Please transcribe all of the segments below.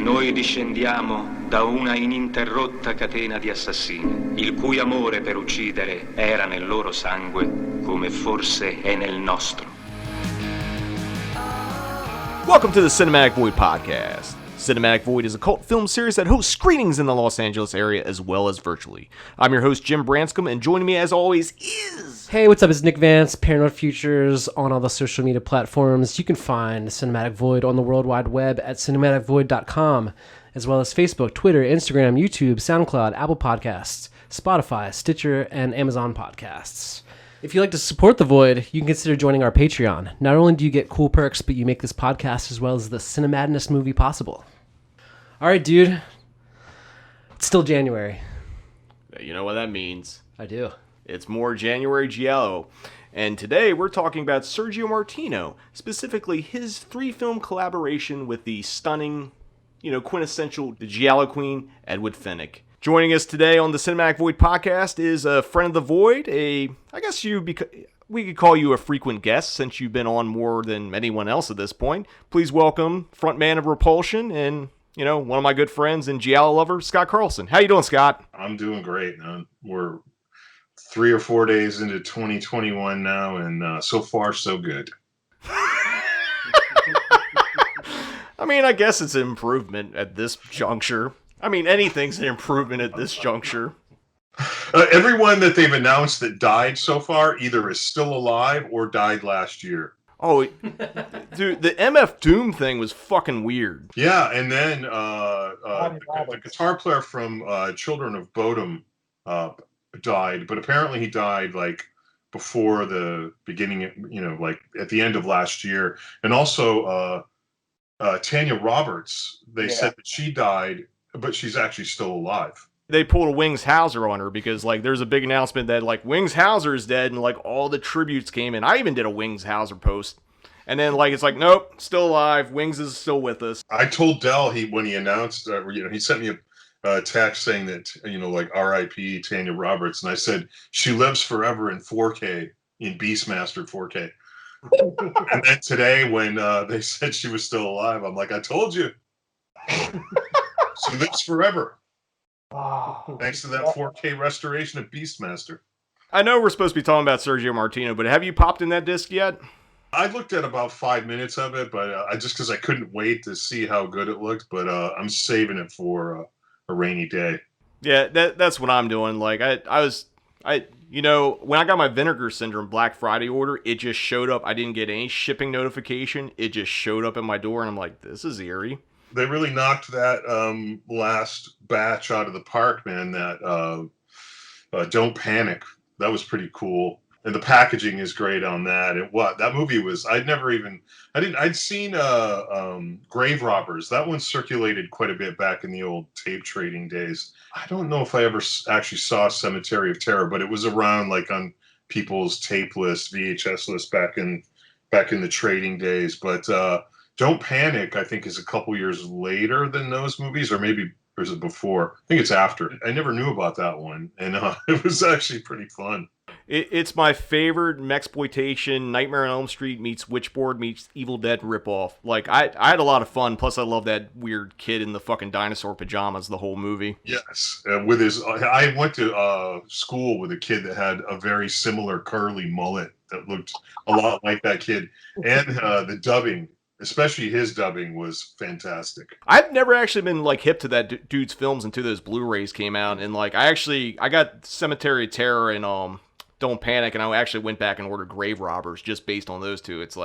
Noi discendiamo da una ininterrotta catena di assassini, il cui amore per uccidere era nel loro sangue, come forse è nel nostro. Welcome to the Cinematic Void Podcast. Cinematic Void is a cult film series that hosts screenings in the Los Angeles area as well as virtually. I'm your host, Jim Branscombe, and joining me as always is... Hey, what's up? It's Nick Vance, Paranoid Futures on all the social media platforms. You can find Cinematic Void on the World Wide Web at cinematicvoid.com, as well as Facebook, Twitter, Instagram, YouTube, SoundCloud, Apple Podcasts, Spotify, Stitcher, and Amazon Podcasts. If you'd like to support The Void, you can consider joining our Patreon. Not only do you get cool perks, but you make this podcast as well as the Cinemadness movie possible. All right, dude. It's still January. You know what that means. I do. It's more January Giallo. And today we're talking about Sergio Martino, specifically his 3-film collaboration with the stunning, quintessential Giallo queen, Edwige Fenech. Joining us today on the Cinematic Void podcast is a friend of the Void, we could call you a frequent guest since you've been on more than anyone else at this point. Please welcome frontman of Repulsion and, one of my good friends and Giallo lover, Scott Carlson. How you doing, Scott? I'm doing great, man. We're 3 or 4 days into 2021 now, and so far, so good. I mean, I guess it's an improvement at this juncture. I mean, anything's an improvement at this juncture. Everyone that they've announced that died so far either is still alive or died last year. Oh, dude, the MF Doom thing was fucking weird. Yeah, and then the guitar player from Children of Bodom died, but apparently he died before the beginning, at the end of last year. And also Tanya Roberts, they said that she died, but she's actually still alive. They pulled a Wings Hauser on her because there's a big announcement that Wings Hauser is dead and all the tributes came in. I even did a Wings Hauser post. And then it's nope, still alive. Wings is still with us. I told Dell when he announced, he sent me a text saying that, R.I.P. Tanya Roberts. And I said, she lives forever in 4K, in Beastmaster 4K. And then today when they said she was still alive, I'm like, I told you. She lives forever. Thanks to that 4K restoration of Beastmaster. I know we're supposed to be talking about Sergio Martino, but have you popped in that disc yet? I looked at about 5 minutes of it, but I just because I couldn't wait to see how good it looked. But I'm saving it for a rainy day. Yeah, that's what I'm doing. When I got my Vinegar Syndrome Black Friday order, it just showed up. I didn't get any shipping notification. It just showed up at my door, and I'm like, this is eerie. They really knocked that last batch out of the park, man. That Don't Panic. That was pretty cool. And the packaging is great on that. That movie was, I'd seen Grave Robbers. That one circulated quite a bit back in the old tape trading days. I don't know if I ever actually saw Cemetery of Terror, but it was around on people's tape list, VHS list back in the trading days. But Don't Panic, I think, is a couple years later than those movies, or is it before? I think it's after. I never knew about that one, and it was actually pretty fun. It's my favorite Mexploitation, Nightmare on Elm Street meets Witchboard meets Evil Dead ripoff. I had a lot of fun, plus I love that weird kid in the fucking dinosaur pajamas the whole movie. Yes, I went to school with a kid that had a very similar curly mullet that looked a lot like that kid, and the dubbing. Especially his dubbing was fantastic. I've never actually been hip to that dude's films until those Blu-rays came out, and I got Cemetery of Terror and Don't Panic, and I actually went back and ordered Grave Robbers just based on those two. It's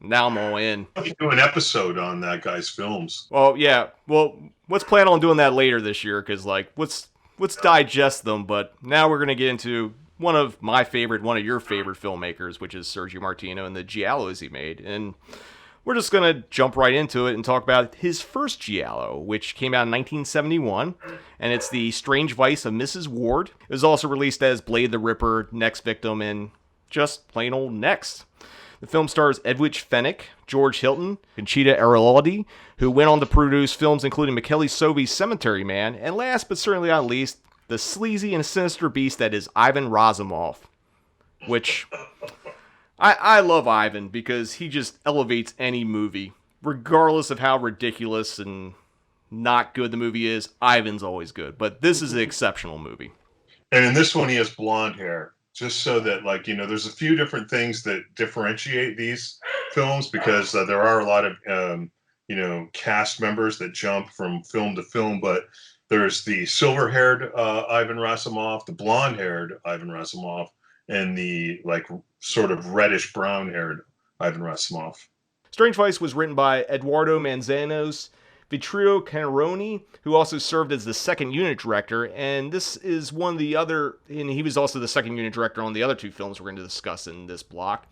now I'm all in. We do an episode on that guy's films. Well, yeah. Well, let's plan on doing that later this year because let's digest them. But now we're gonna get into one of your favorite filmmakers, which is Sergio Martino and the Giallos he made, and we're just going to jump right into it and talk about his first Giallo, which came out in 1971, and it's The Strange Vice of Mrs. Ward. It was also released as Blade the Ripper, Next Victim, and just plain old Next. The film stars Edwige Fenech, George Hilton, Conchita Araldi, who went on to produce films including Michele Soavi's Cemetery Man, and last but certainly not least, the sleazy and sinister beast that is Ivan Razumov, which... I love Ivan because he just elevates any movie, regardless of how ridiculous and not good the movie is, Ivan's always good. But this is an exceptional movie. And in this one, he has blonde hair, just so that, like, there's a few different things that differentiate these films, because there are a lot of, cast members that jump from film to film. But there's the silver-haired Ivan Rassimov, the blonde-haired Ivan Rassimov, and the, like, sort of reddish-brown-haired Ivan Rassimov. Strange Vice was written by Eduardo Manzanos Vittorio Canaroni, who also served as the second unit director, and this is one of the other, and he was also the second unit director on the other two films we're going to discuss in this block.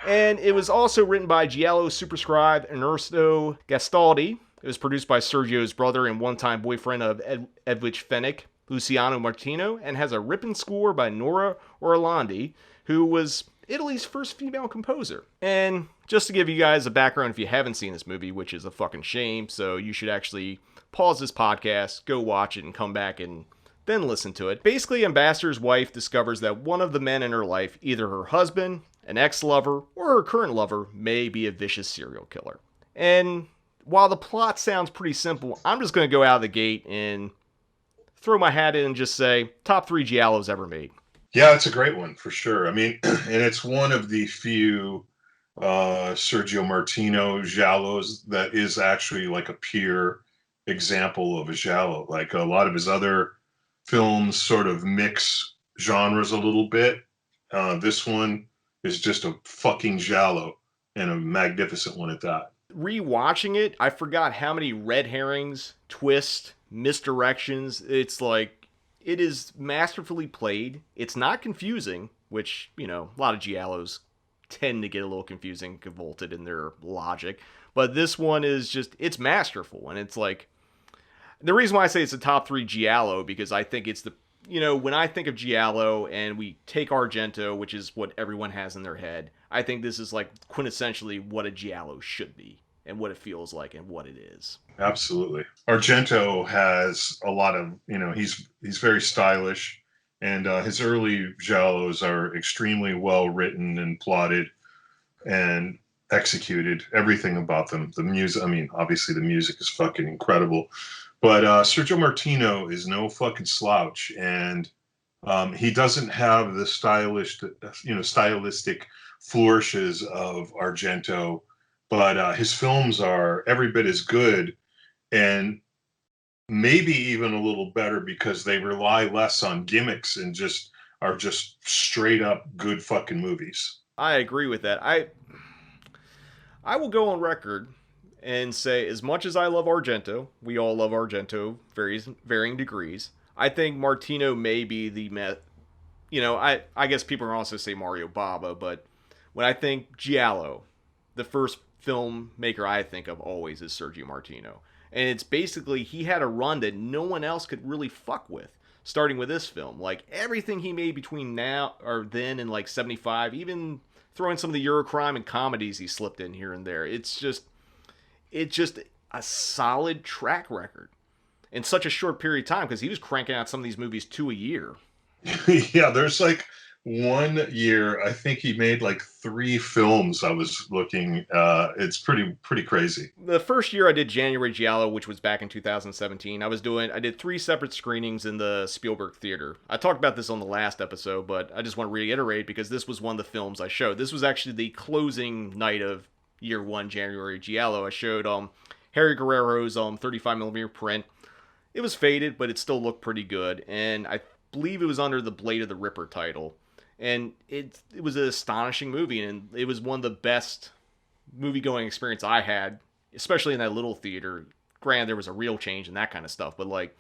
And it was also written by Giallo superscribe Ernesto Gastaldi. It was produced by Sergio's brother and one-time boyfriend of Edwige Fenech, Luciano Martino, and has a ripping score by Nora Orlandi, who was Italy's first female composer. And just to give you guys a background, if you haven't seen this movie, which is a fucking shame, so you should actually pause this podcast, go watch it, and come back and then listen to it. Basically, Ambassador's wife discovers that one of the men in her life, either her husband, an ex-lover, or her current lover, may be a vicious serial killer. And while the plot sounds pretty simple, I'm just going to go out of the gate and throw my hat in and just say, top 3 Giallos ever made. Yeah, it's a great one, for sure. I mean, and it's one of the few Sergio Martino Giallos that is actually like a pure example of a Giallo. Like, a lot of his other films sort of mix genres a little bit. This one is just a fucking Giallo, and a magnificent one at that. Rewatching it, I forgot how many red herrings, twists, misdirections. It's like, it is masterfully played. It's not confusing, which, a lot of Giallos tend to get a little confusing, convoluted in their logic. But this one is just, it's masterful. And it's like, the reason why I say it's a top 3 Giallo, because I think it's the, when I think of Giallo and we take Argento, which is what everyone has in their head, I think this is like quintessentially what a Giallo should be and what it feels like and what it is. Absolutely. Argento has a lot of, he's very stylish, and his early Giallos are extremely well written and plotted and executed. Everything about them. The music, obviously the music is fucking incredible, but Sergio Martino is no fucking slouch, and he doesn't have the stylistic flourishes of Argento, but his films are every bit as good, and maybe even a little better, because they rely less on gimmicks and are just straight up good fucking movies. I agree with that. I will go on record and say, as much as I love Argento, we all love Argento, varying degrees, I think Martino may be the I guess people can also say Mario Bava, but when I think Giallo, the first filmmaker I think of always is Sergio Martino. And it's basically, he had a run that no one else could really fuck with, starting with this film. Like, everything he made between now or then and like 75, even throwing some of the Eurocrime and comedies he slipped in here and there. It's just a solid track record in such a short period of time, because he was cranking out some of these movies 2 a year. Yeah, there's like 1 year, I think he made like 3 films. I was looking, it's pretty crazy. The first year I did January Giallo, which was back in 2017, I did 3 separate screenings in the Spielberg Theater. I talked about this on the last episode, but I just want to reiterate, because this was one of the films I showed. This was actually the closing night of year 1 January Giallo. I showed Harry Guerrero's 35mm print. It was faded, but it still looked pretty good, and I believe it was under the Blade of the Ripper title. And it was an astonishing movie, and it was one of the best movie-going experience I had, especially in that little theater. Granted, there was a real change and that kind of stuff, but like,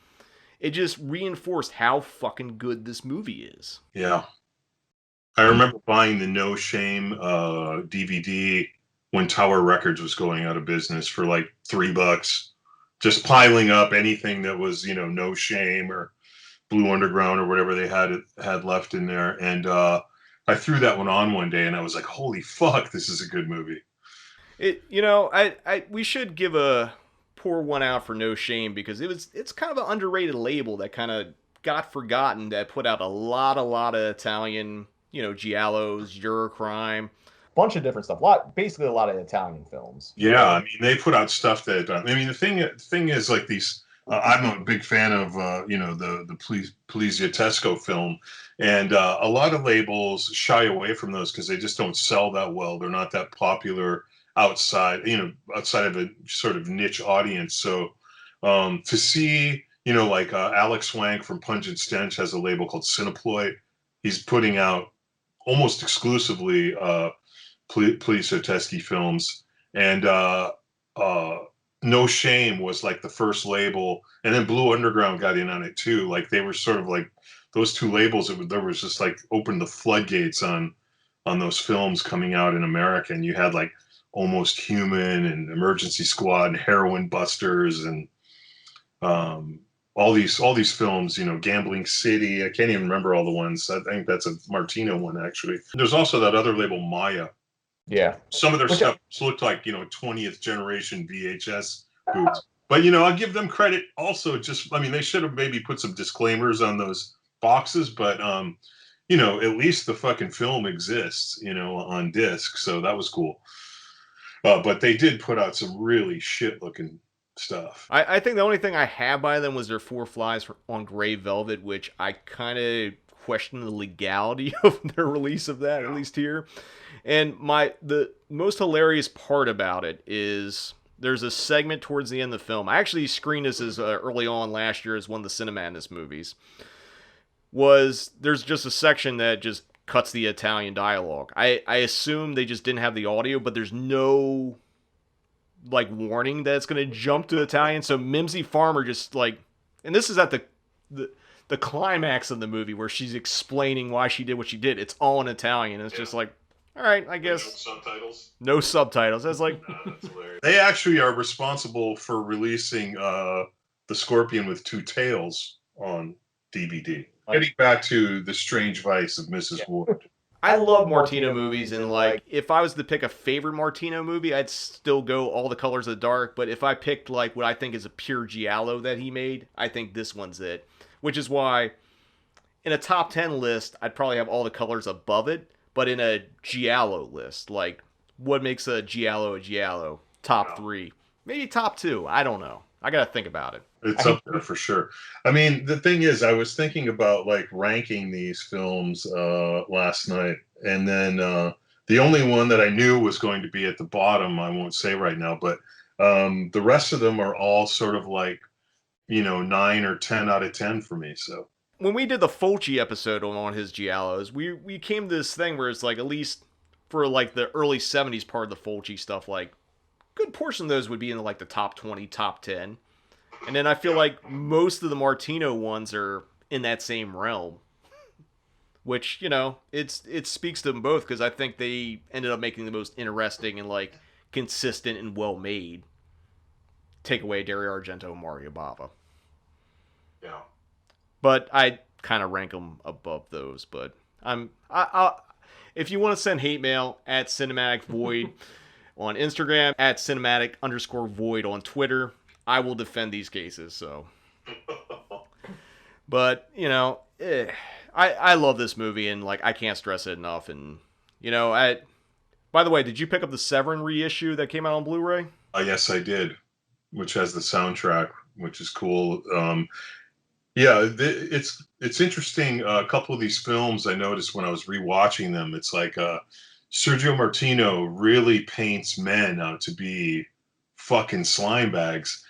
it just reinforced how fucking good this movie is. Yeah. I remember buying the No Shame DVD when Tower Records was going out of business for like $3, just piling up anything that was, No Shame or Blue Underground or whatever they had left in there. And I threw that one on one day, and I was like, holy fuck, this is a good movie. We should give a pour one out for No Shame, because it's kind of an underrated label that kind of got forgotten, that put out a lot of Italian, Giallos, Eurocrime. bunch of different stuff. Basically a lot of Italian films. Yeah, I mean, they put out stuff that I mean, the thing is like these. I'm a big fan of the Poliziotesco film, and a lot of labels shy away from those because they just don't sell that well. They're not that popular outside of a sort of niche audience. So to see, like Alex Swank from Pungent Stench has a label called Cineploy. He's putting out almost exclusively Polizioteschi films, and No Shame was like the first label, and then Blue Underground got in on it too. Like they were sort of like those two labels. There was just like opened the floodgates on those films coming out in America, and you had like Almost Human and Emergency Squad and Heroin Busters and all these films. Gambling City. I can't even remember all the ones. I think that's a Martino one actually. There's also that other label Maya. Yeah. Some of their stuff looked like, 20th generation VHS boots. But, I'll give them credit also. They should have maybe put some disclaimers on those boxes, but, at least the fucking film exists, on disc. So that was cool. But they did put out some really shit looking stuff. I think the only thing I have by them was their Four Flies on Gray Velvet, which I kind of question the legality of their release of that, at least here. And the most hilarious part about it is there's a segment towards the end of the film. I actually screened this as early on last year as one of the Cinemadness movies. There's just a section that just cuts the Italian dialogue. I assume they just didn't have the audio, but there's no warning that it's going to jump to Italian. So Mimsy Farmer just and this is at the climax of the movie where she's explaining why she did what she did. It's all in Italian. It's just like, all right, I guess. No subtitles? No subtitles. I was like... That's hilarious. They actually are responsible for releasing The Scorpion with Two Tails on DVD. Getting back to The Strange Vice of Mrs. Ward. I love Martino movies, and if I was to pick a favorite Martino movie, I'd still go All the Colors of the Dark, but if I picked what I think is a pure Giallo that he made, I think this one's it. Which is why, in a top 10 list, I'd probably have All the Colors above it, but in a Giallo list, what makes a Giallo? Top 3. Maybe top 2. I don't know. I gotta think about it. It's up there for sure. I mean, the thing is, I was thinking about ranking these films last night, and then the only one that I knew was going to be at the bottom, I won't say right now, but the rest of them are all sort of 9 or 10 out of 10 for me. So when we did the Fulci episode on his Giallos, we came to this thing where it's at least for the early 70s part of the Fulci stuff, good portion of those would be in the top 20, top 10. And then I feel like most of the Martino ones are in that same realm. Which, it speaks to them both because I think they ended up making the most interesting and consistent and well made. Take away Dario Argento and Mario Bava. Yeah. But I kind of rank them above those. But if you want to send hate mail at Cinematic Void on Instagram, at Cinematic_Void on Twitter, I will defend these cases. So, but I love this movie and I can't stress it enough. And by the way, did you pick up the Severin reissue that came out on Blu-ray? Yes, I did, which has the soundtrack, which is cool. Yeah, it's interesting. A couple of these films I noticed when I was rewatching them. It's Sergio Martino really paints men out to be fucking slime bags.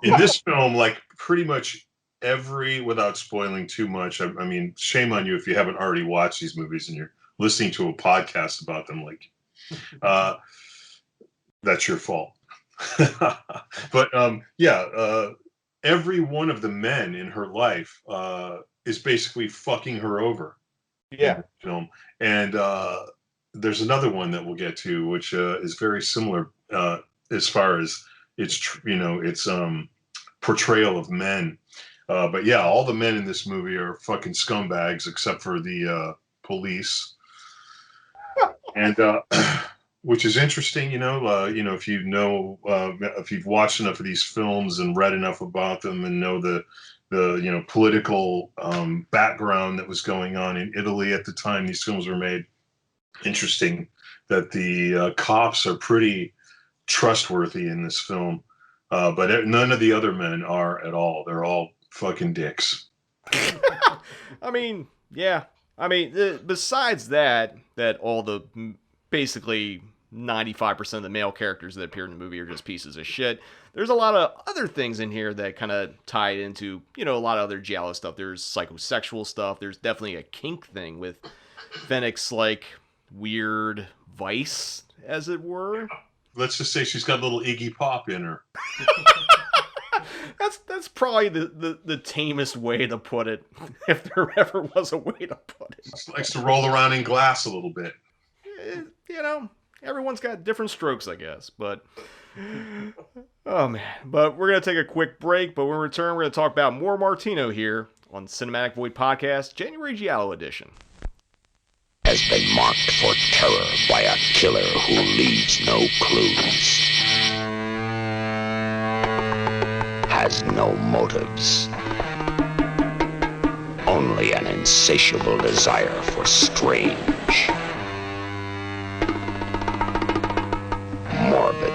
In this film, pretty much without spoiling too much, I mean, shame on you if you haven't already watched these movies and you're listening to a podcast about them. That's your fault. But every one of the men in her life is basically fucking her over. Yeah. Film. And there's another one that we'll get to, which is very similar as far as its portrayal of men. But yeah, all the men in this movie are fucking scumbags except for the police. And which is interesting, if if you've watched enough of these films and read enough about them and know the political background that was going on in Italy at the time these films were made. Interesting that the cops are pretty trustworthy in this film, but none of the other men are at all. They're all fucking dicks. I mean, yeah. I mean, besides that all the basically 95% of the male characters that appear in the movie are just pieces of shit. There's a lot of other things in here that kind of tie into, a lot of other Giallo stuff. There's psychosexual stuff. There's definitely a kink thing with Fenech's, like, weird vice, as it were. Let's just say she's got a little Iggy Pop in her. That's probably the tamest way to put it, if there ever was a way to put it. She likes to roll around in glass a little bit. Everyone's got different strokes, I guess. But, oh man. But we're going to take a quick break. But when we return, we're going to talk about more Martino here on Cinematic Void Podcast, January Giallo edition. Has been marked for terror by a killer who leaves no clues. Has no motives. Only an insatiable desire for strange, morbid,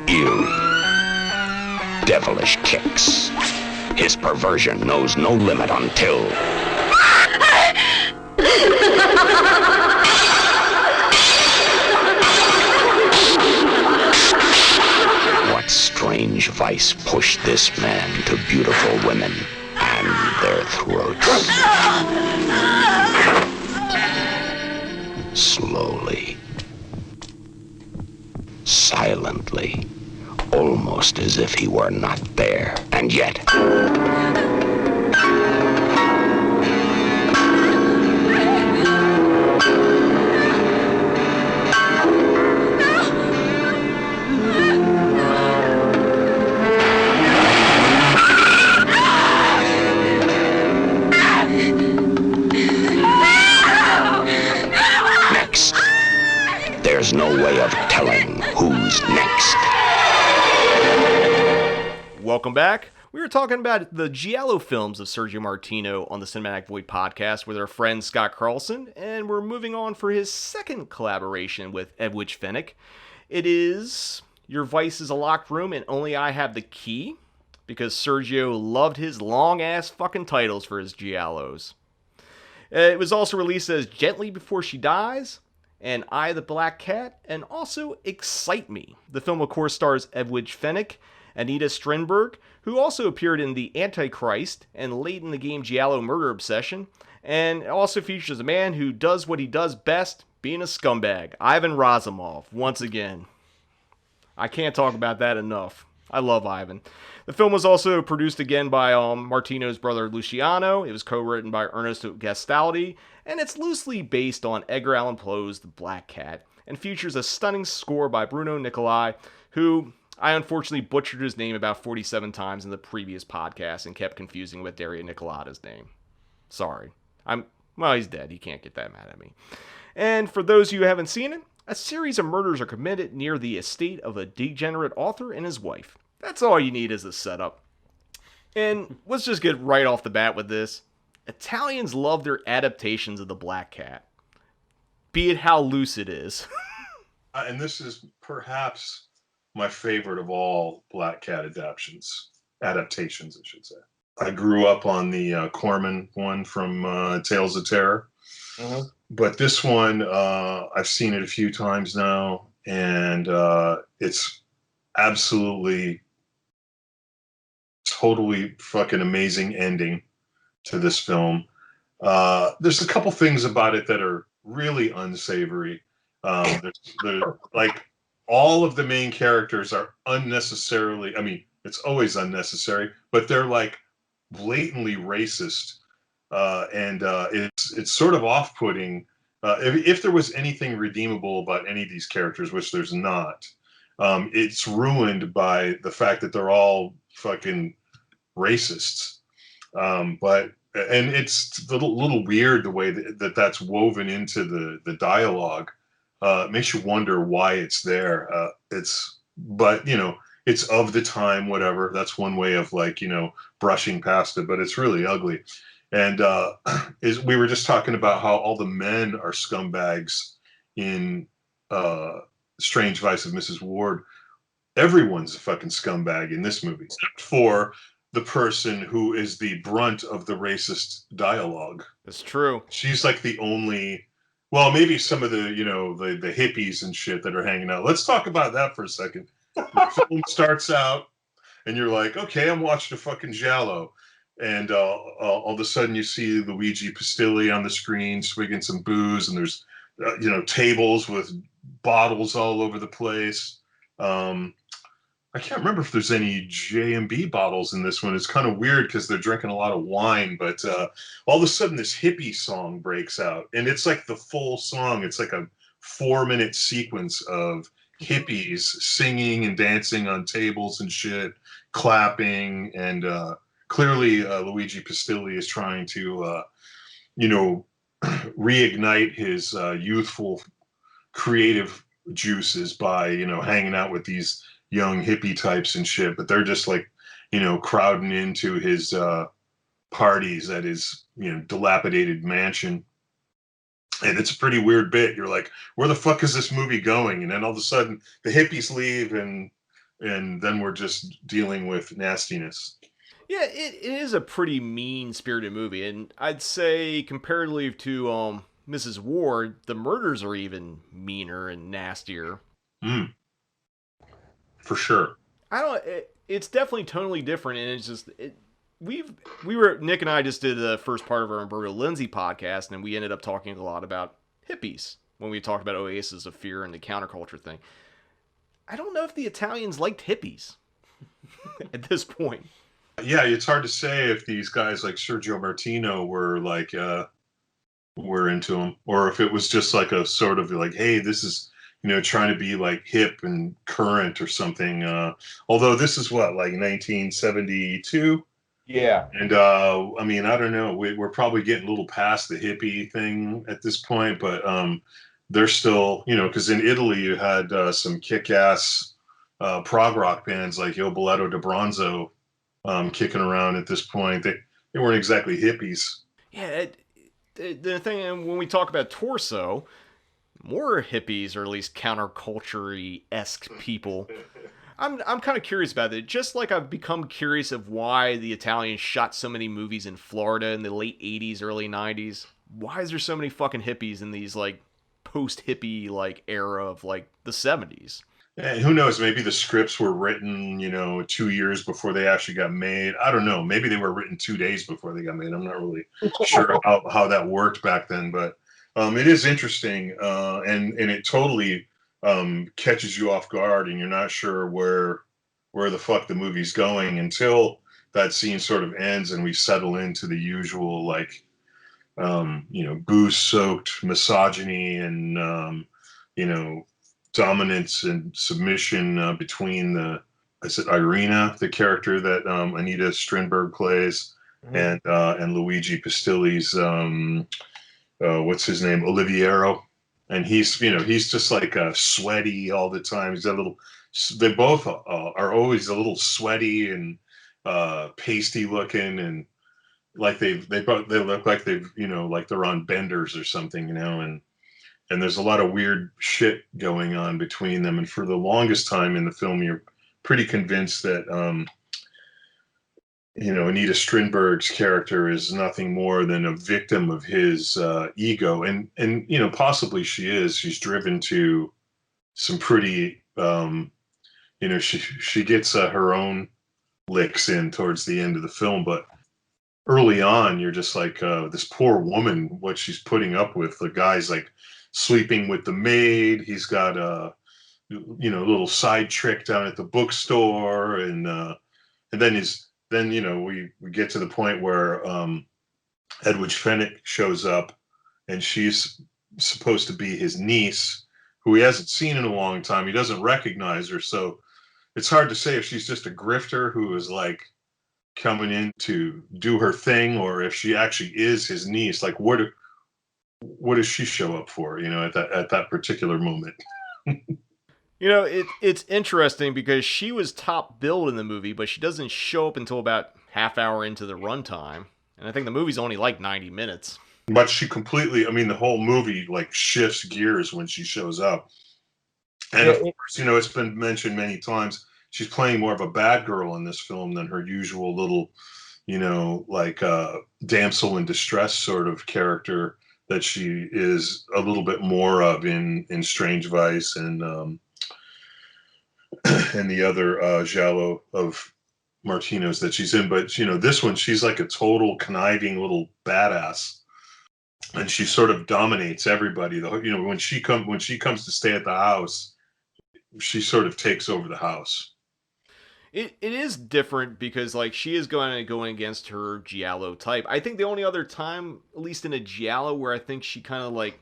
eerie, devilish kicks. His perversion knows no limit until... What strange vice pushed this man to beautiful women and their throats? Slowly, silently, almost as if he were not there, and yet... There's no way of telling who's next. Welcome back. We were talking about the Giallo films of Sergio Martino on the Cinematic Void podcast with our friend Scott Carlson, and we're moving on for his second collaboration with Edwige Fenech. It is Your Vice is a Locked Room and Only I Have the Key, because Sergio loved his long-ass fucking titles for his Giallos. It was also released as Gently Before She Dies, and I, the Black Cat, and also Excite Me. The film, of course, stars Edwige Fenech, Anita Strindberg, who also appeared in The Antichrist and late in the game Giallo Murder Obsession, and it also features a man who does what he does best, being a scumbag, Ivan Razumov, once again. I can't talk about that enough. I love Ivan. The film was also produced again by Martino's brother Luciano. It was co-written by Ernesto Gastaldi, and it's loosely based on Edgar Allan Poe's The Black Cat, and features a stunning score by Bruno Nicolai, who I unfortunately butchered his name about 47 times in the previous podcast and kept confusing with Dario Nicolata's name. Sorry. Well, he's dead. He can't get that mad at me. And for those of you who haven't seen it, a series of murders are committed near the estate of a degenerate author and his wife. That's all you need as a setup. And let's just get right off the bat with this. Italians love their adaptations of The Black Cat, be it how loose it is. And this is perhaps my favorite of all Black Cat adaptations, I should say. I grew up on the Corman one from Tales of Terror. Uh-huh. But this one, I've seen it a few times now, and it's absolutely, totally fucking amazing ending to this film. There's a couple things about it that are really unsavory. Like, all of the main characters are unnecessarily, I mean, it's always unnecessary, but they're like blatantly racist. And it's sort of off-putting. If there was anything redeemable about any of these characters, which there's not, it's ruined by the fact that they're all fucking racists. But it's a little weird the way that's woven into the dialogue. It makes you wonder why it's there. But it's of the time, whatever. That's one way of brushing past it, but it's really ugly. And we were just talking about how all the men are scumbags in Strange Vice of Mrs. Ward, everyone's a fucking scumbag in this movie, except for the person who is the brunt of the racist dialogue. That's true. She's like the only, well, maybe some of the, the hippies and shit that are hanging out. Let's talk about that for a second. The film starts out and you're like, okay, I'm watching a fucking Giallo. And all of a sudden you see Luigi Pistilli on the screen swigging some booze, and there's, tables with bottles all over the place. I can't remember if there's any J&B bottles in this one. It's kind of weird because they're drinking a lot of wine, but all of a sudden this hippie song breaks out, and it's like the full song. It's like a 4-minute sequence of hippies singing and dancing on tables and shit, clapping, and clearly Luigi Pistilli is trying to, reignite his youthful creative juices by, hanging out with these young hippie types and shit, but they're just like, crowding into his parties at his, dilapidated mansion. And it's a pretty weird bit. You're like, where the fuck is this movie going? And then all of a sudden the hippies leave, and then we're just dealing with nastiness. Yeah, it is a pretty mean-spirited movie, and I'd say comparatively to Mrs. Ward, the murders are even meaner and nastier. For sure. It's definitely tonally different, and it's just Nick and I just did the first part of our Umberto Lindsay podcast, and we ended up talking a lot about hippies when we talked about Oasis of Fear and the counterculture thing. I don't know if the Italians liked hippies at this point. Yeah, it's hard to say if these guys like Sergio Martino were like were into them, or if it was just like a sort of like, hey, this is, trying to be like hip and current or something. Although this is what, like 1972? Yeah. And I don't know. We're probably getting a little past the hippie thing at this point, but they're still, because in Italy you had some kick-ass prog rock bands like Il Balletto di Bronzo kicking around at this point. They weren't exactly hippies. Yeah, the thing, when we talk about Torso, more hippies, or at least counterculture-esque people. I'm kind of curious about it. Just like I've become curious of why the Italians shot so many movies in Florida in the late 80s, early 90s. Why is there so many fucking hippies in these like post-hippie like era of like the 70s? And who knows? Maybe the scripts were written, 2 years before they actually got made. I don't know. Maybe they were written 2 days before they got made. I'm not really sure how that worked back then, but it is interesting, and it totally catches you off guard, and you're not sure where the fuck the movie's going until that scene sort of ends and we settle into the usual like booze-soaked misogyny and dominance and submission between Irina, the character that Anita Strindberg plays, and Luigi Pistilli's what's his name, Oliviero, and he's just like sweaty all the time. He's a little. They both are always a little sweaty and pasty looking, and like they look like they've like they're on benders or something, and there's a lot of weird shit going on between them. And for the longest time in the film, you're pretty convinced that Anita Strindberg's character is nothing more than a victim of his ego, and possibly she is. She's driven to some pretty she gets her own licks in towards the end of the film, but early on you're just like, this poor woman, what she's putting up with. The guy's like sleeping with the maid. He's got a little side trick down at the bookstore, and then we get to the point where Edwige Fenech shows up, and she's supposed to be his niece, who he hasn't seen in a long time. He doesn't recognize her, so it's hard to say if she's just a grifter who is like coming in to do her thing, or if she actually is his niece. Like, what does she show up for? At that particular moment. It's interesting because she was top billed in the movie, but she doesn't show up until about half hour into the runtime. And I think the movie's only like 90 minutes. But she completely, I mean, the whole movie like shifts gears when she shows up. And of course, it's been mentioned many times, she's playing more of a bad girl in this film than her usual little, like damsel in distress sort of character that she is a little bit more of in Strange Vice and and the other Giallo of Martino's that she's in. But this one, she's like a total conniving little badass, and she sort of dominates everybody. When she comes to stay at the house, she sort of takes over the house. It is different because like she is going against her Giallo type. I think the only other time, at least in a Giallo, where I think she kind of like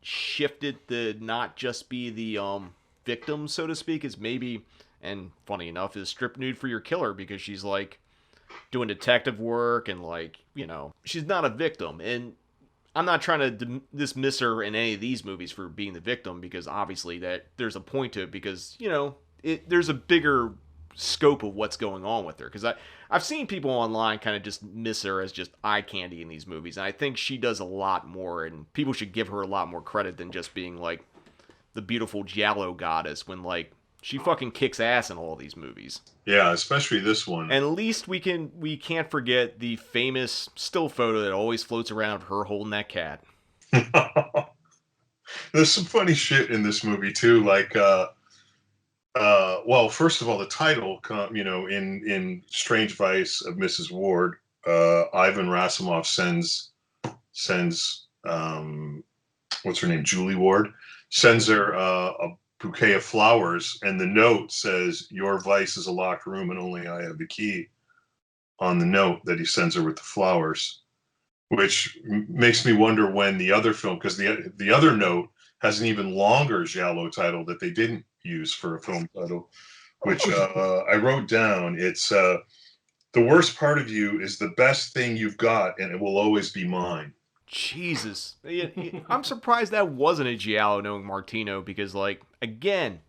shifted to not just be the victim, so to speak, is maybe, and funny enough, is Strip Nude for Your Killer, because she's like doing detective work and like she's not a victim. And I'm not trying to dismiss her in any of these movies for being the victim, because obviously that there's a point to it, because there's a bigger scope of what's going on with her, because I've seen people online kind of just miss her as just eye candy in these movies, and I think she does a lot more, and people should give her a lot more credit than just being like the beautiful Giallo goddess, when like she fucking kicks ass in all these movies. Yeah, especially this one. And at least we can't forget the famous still photo that always floats around of her holding that cat. There's some funny shit in this movie too, like well, first of all, the title, in Strange Vice of Mrs. Ward, Ivan Rasimov sends what's her name, Julie Ward, sends her a bouquet of flowers, and the note says, "Your vice is a locked room, and only I have the key." On the note that he sends her with the flowers, which makes me wonder when the other film, because the other note has an even longer Giallo title that they didn't use for a film title, which I wrote down. It's the worst part of you is the best thing you've got, and it will always be mine. Jesus. I'm surprised that wasn't a Giallo knowing Martino, because like, again,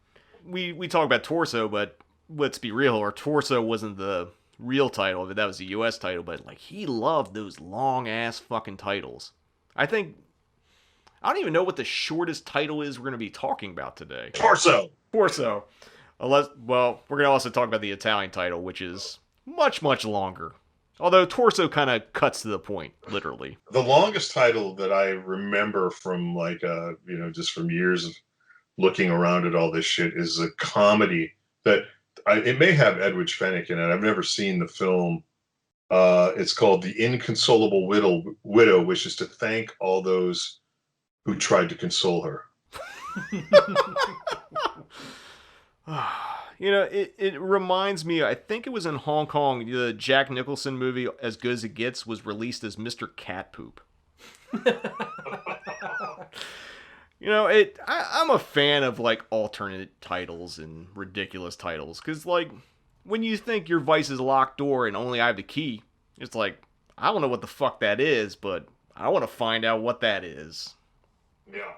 we talk about Torso, but let's be real, our Torso wasn't the real title of it. That was the US title, but like he loved those long ass fucking titles. I don't even know what the shortest title is we're going to be talking about today. Torso. Unless, well, we're going to also talk about the Italian title, which is much, much longer. Although Torso kind of cuts to the point, literally. The longest title that I remember from like, just from years of looking around at all this shit is a comedy that it may have Edwige Fenech in it. I've never seen the film. It's called The Inconsolable Widow, which is to thank all those who tried to console her. It reminds me, I think it was in Hong Kong, the Jack Nicholson movie As Good as It Gets was released as Mr. Cat Poop. I'm a fan of like alternate titles and ridiculous titles, because like when you think your vice is a locked door and only I have the key, it's like, I don't know what the fuck that is, but I want to find out what that is. Yeah.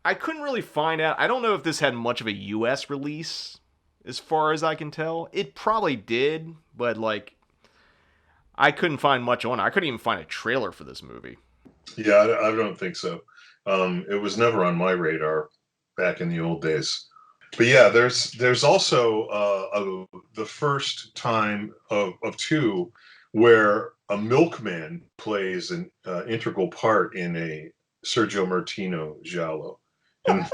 I couldn't really find out. I don't know if this had much of a US release, as far as I can tell. It probably did, but like, I couldn't find much on it. I couldn't even find a trailer for this movie. Yeah, I don't think so. It was never on my radar back in the old days. But yeah, there's also the first time of two where a milkman plays an integral part in a Sergio Martino Giallo. And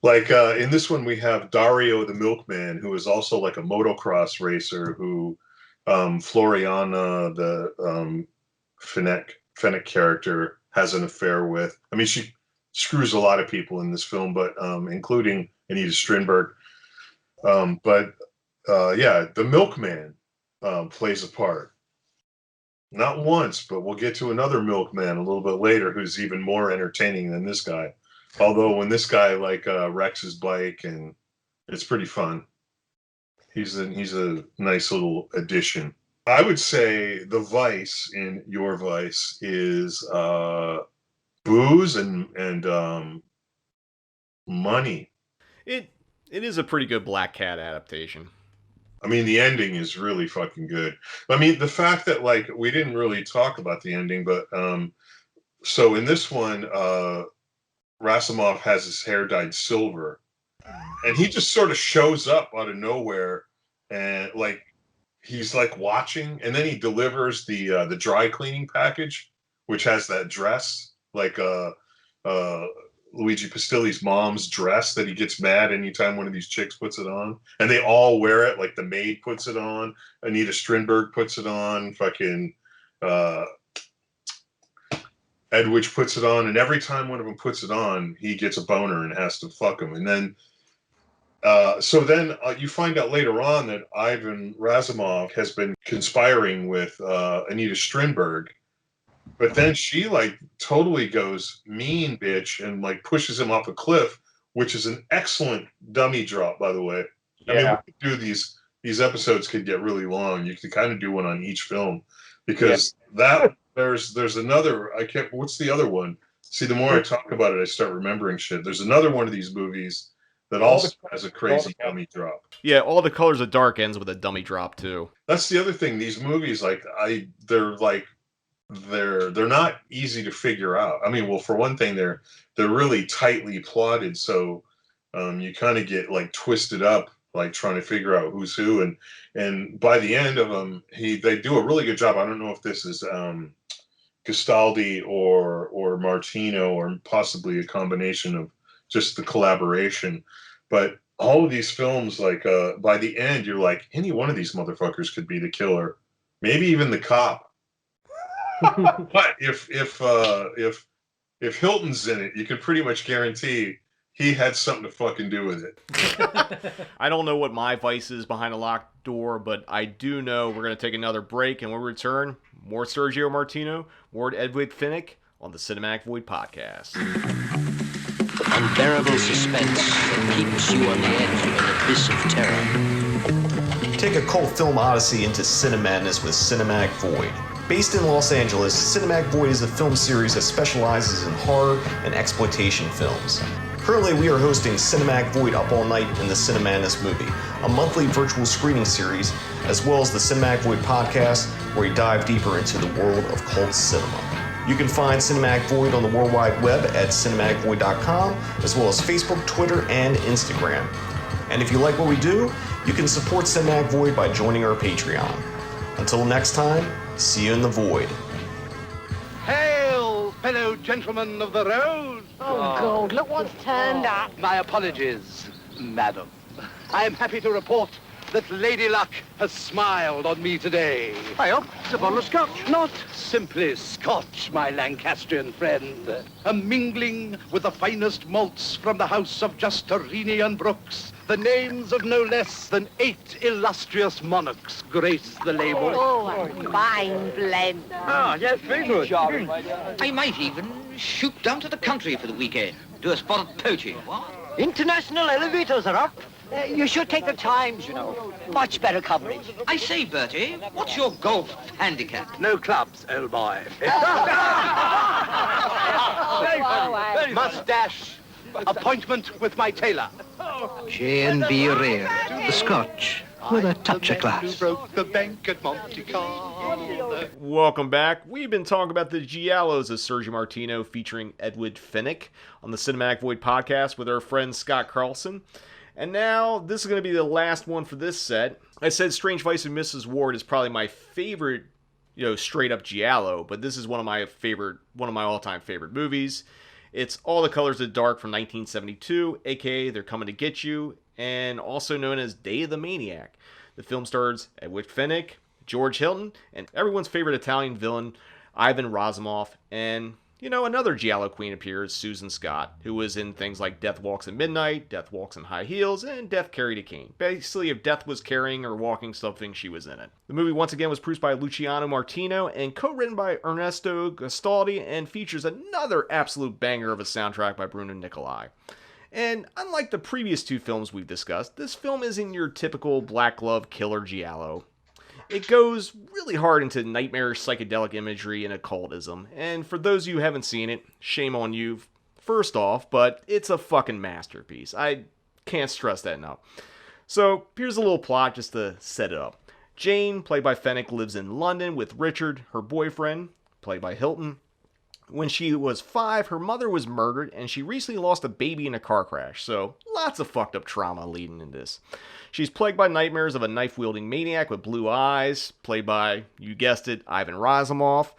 like in this one, we have Dario the milkman, who is also like a motocross racer who Floriana, the Fenech character, has an affair with. I mean, she screws a lot of people in this film, but including Anita Strindberg. But the milkman plays a part. Not once, but we'll get to another milkman a little bit later who's even more entertaining than this guy. Although when this guy like wrecks his bike, and it's pretty fun. He's a nice little addition. I would say the vice in Your Vice is booze and money. It is a pretty good Black Cat adaptation. I mean, the ending is really fucking good. I mean, the fact that like we didn't really talk about the ending, but so in this one, Rasimov has his hair dyed silver, and he just sort of shows up out of nowhere, and like he's like watching, and then he delivers the dry cleaning package, which has that dress, like Luigi Pistilli's mom's dress that he gets mad anytime one of these chicks puts it on, and they all wear it. Like the maid puts it on, Anita Strindberg puts it on, fucking Edwige puts it on, and every time one of them puts it on, he gets a boner and has to fuck him. And then so then you find out later on that Ivan Razumov has been conspiring with Anita Strindberg, but then she like totally goes mean bitch and like pushes him off a cliff, which is an excellent dummy drop, by the way. Yeah. I mean, we could do these episodes could get really long. You could kind of do one on each film, because there's another, what's the other one? See, the more I talk about it, I start remembering shit. There's another one of these movies that also has a crazy dummy drop. Yeah, All the Colors of Dark ends with a dummy drop too. That's the other thing. These movies, they're not easy to figure out. I mean, well, for one thing, they're really tightly plotted, so you kind of get like twisted up, like trying to figure out who's who, and by the end of them, they do a really good job. I don't know if this is Gastaldi or Martino, or possibly a combination of just the collaboration, but all of these films, like by the end, you're like, any one of these motherfuckers could be the killer, maybe even the cop. But if Hilton's in it, you can pretty much guarantee he had something to fucking do with it. I don't know what my vice is behind a locked door, but I do know we're going to take another break, and when we return, more Sergio Martino, more Edwige Fenech on the Cinematic Void podcast. Unbearable suspense that keeps you on the edge of an abyss of terror. Take a cult film odyssey into Cinemadness with Cinematic Void. Based in Los Angeles, Cinematic Void is a film series that specializes in horror and exploitation films. Currently, we are hosting Cinematic Void Up All Night in the Cinemadness movie, a monthly virtual screening series, as well as the Cinematic Void podcast, where we dive deeper into the world of cult cinema. You can find Cinematic Void on the World Wide Web at cinematicvoid.com, as well as Facebook, Twitter, and Instagram. And if you like what we do, you can support Cinematic Void by joining our Patreon. Until next time, see you in the void. Hail, fellow gentlemen of the road! Oh, God, look what's turned up. My apologies, madam. I am happy to report that Lady Luck has smiled on me today. I hope it's a bottle of scotch. Not simply scotch, my Lancastrian friend. A mingling with the finest malts from the house of Justerini and Brooks. The names of no less than 8 illustrious monarchs grace the label. Oh, a fine blend. Ah, yes, very good. I might even shoot down to the country for the weekend. Do a spot of poaching. What? International elevators are up. You should take the Times, you know. Much better coverage. I say, Bertie, what's your golf handicap? No clubs, old boy. Mustache. Appointment with my tailor. J&B Rare, the Scotch, with a touch of class. Broke the bank at Monte Carlo. Welcome back. We've been talking about the Giallos of Sergio Martino featuring Edwige Fenech on the Cinematic Void podcast with our friend Scott Carlson. And now, this is going to be the last one for this set. I said Strange Vice and Mrs. Ward is probably my favorite, straight up Giallo, but this is one of my all-time favorite movies. It's All the Colors of Dark from 1972, aka They're Coming to Get You, and also known as Day of the Maniac. The film stars Edwige Fenech, George Hilton, and everyone's favorite Italian villain, Ivan Razumov, and another Giallo queen appears, Susan Scott, who was in things like Death Walks at Midnight, Death Walks in High Heels, and Death Carried a Cane. Basically, if death was carrying or walking something, she was in it. The movie, once again, was produced by Luciano Martino and co-written by Ernesto Gastaldi, and features another absolute banger of a soundtrack by Bruno Nicolai. And unlike the previous two films we've discussed, this film isn't your typical black glove killer Giallo. It goes really hard into nightmarish psychedelic imagery and occultism, and for those of you who haven't seen it, shame on you, first off, but it's a fucking masterpiece. I can't stress that enough. So here's a little plot just to set it up. Jane, played by Fenech, lives in London with Richard, her boyfriend, played by Hilton. When she was 5, her mother was murdered, and she recently lost a baby in a car crash, so lots of fucked up trauma leading into this. She's plagued by nightmares of a knife-wielding maniac with blue eyes, played by, you guessed it, Ivan Razumov,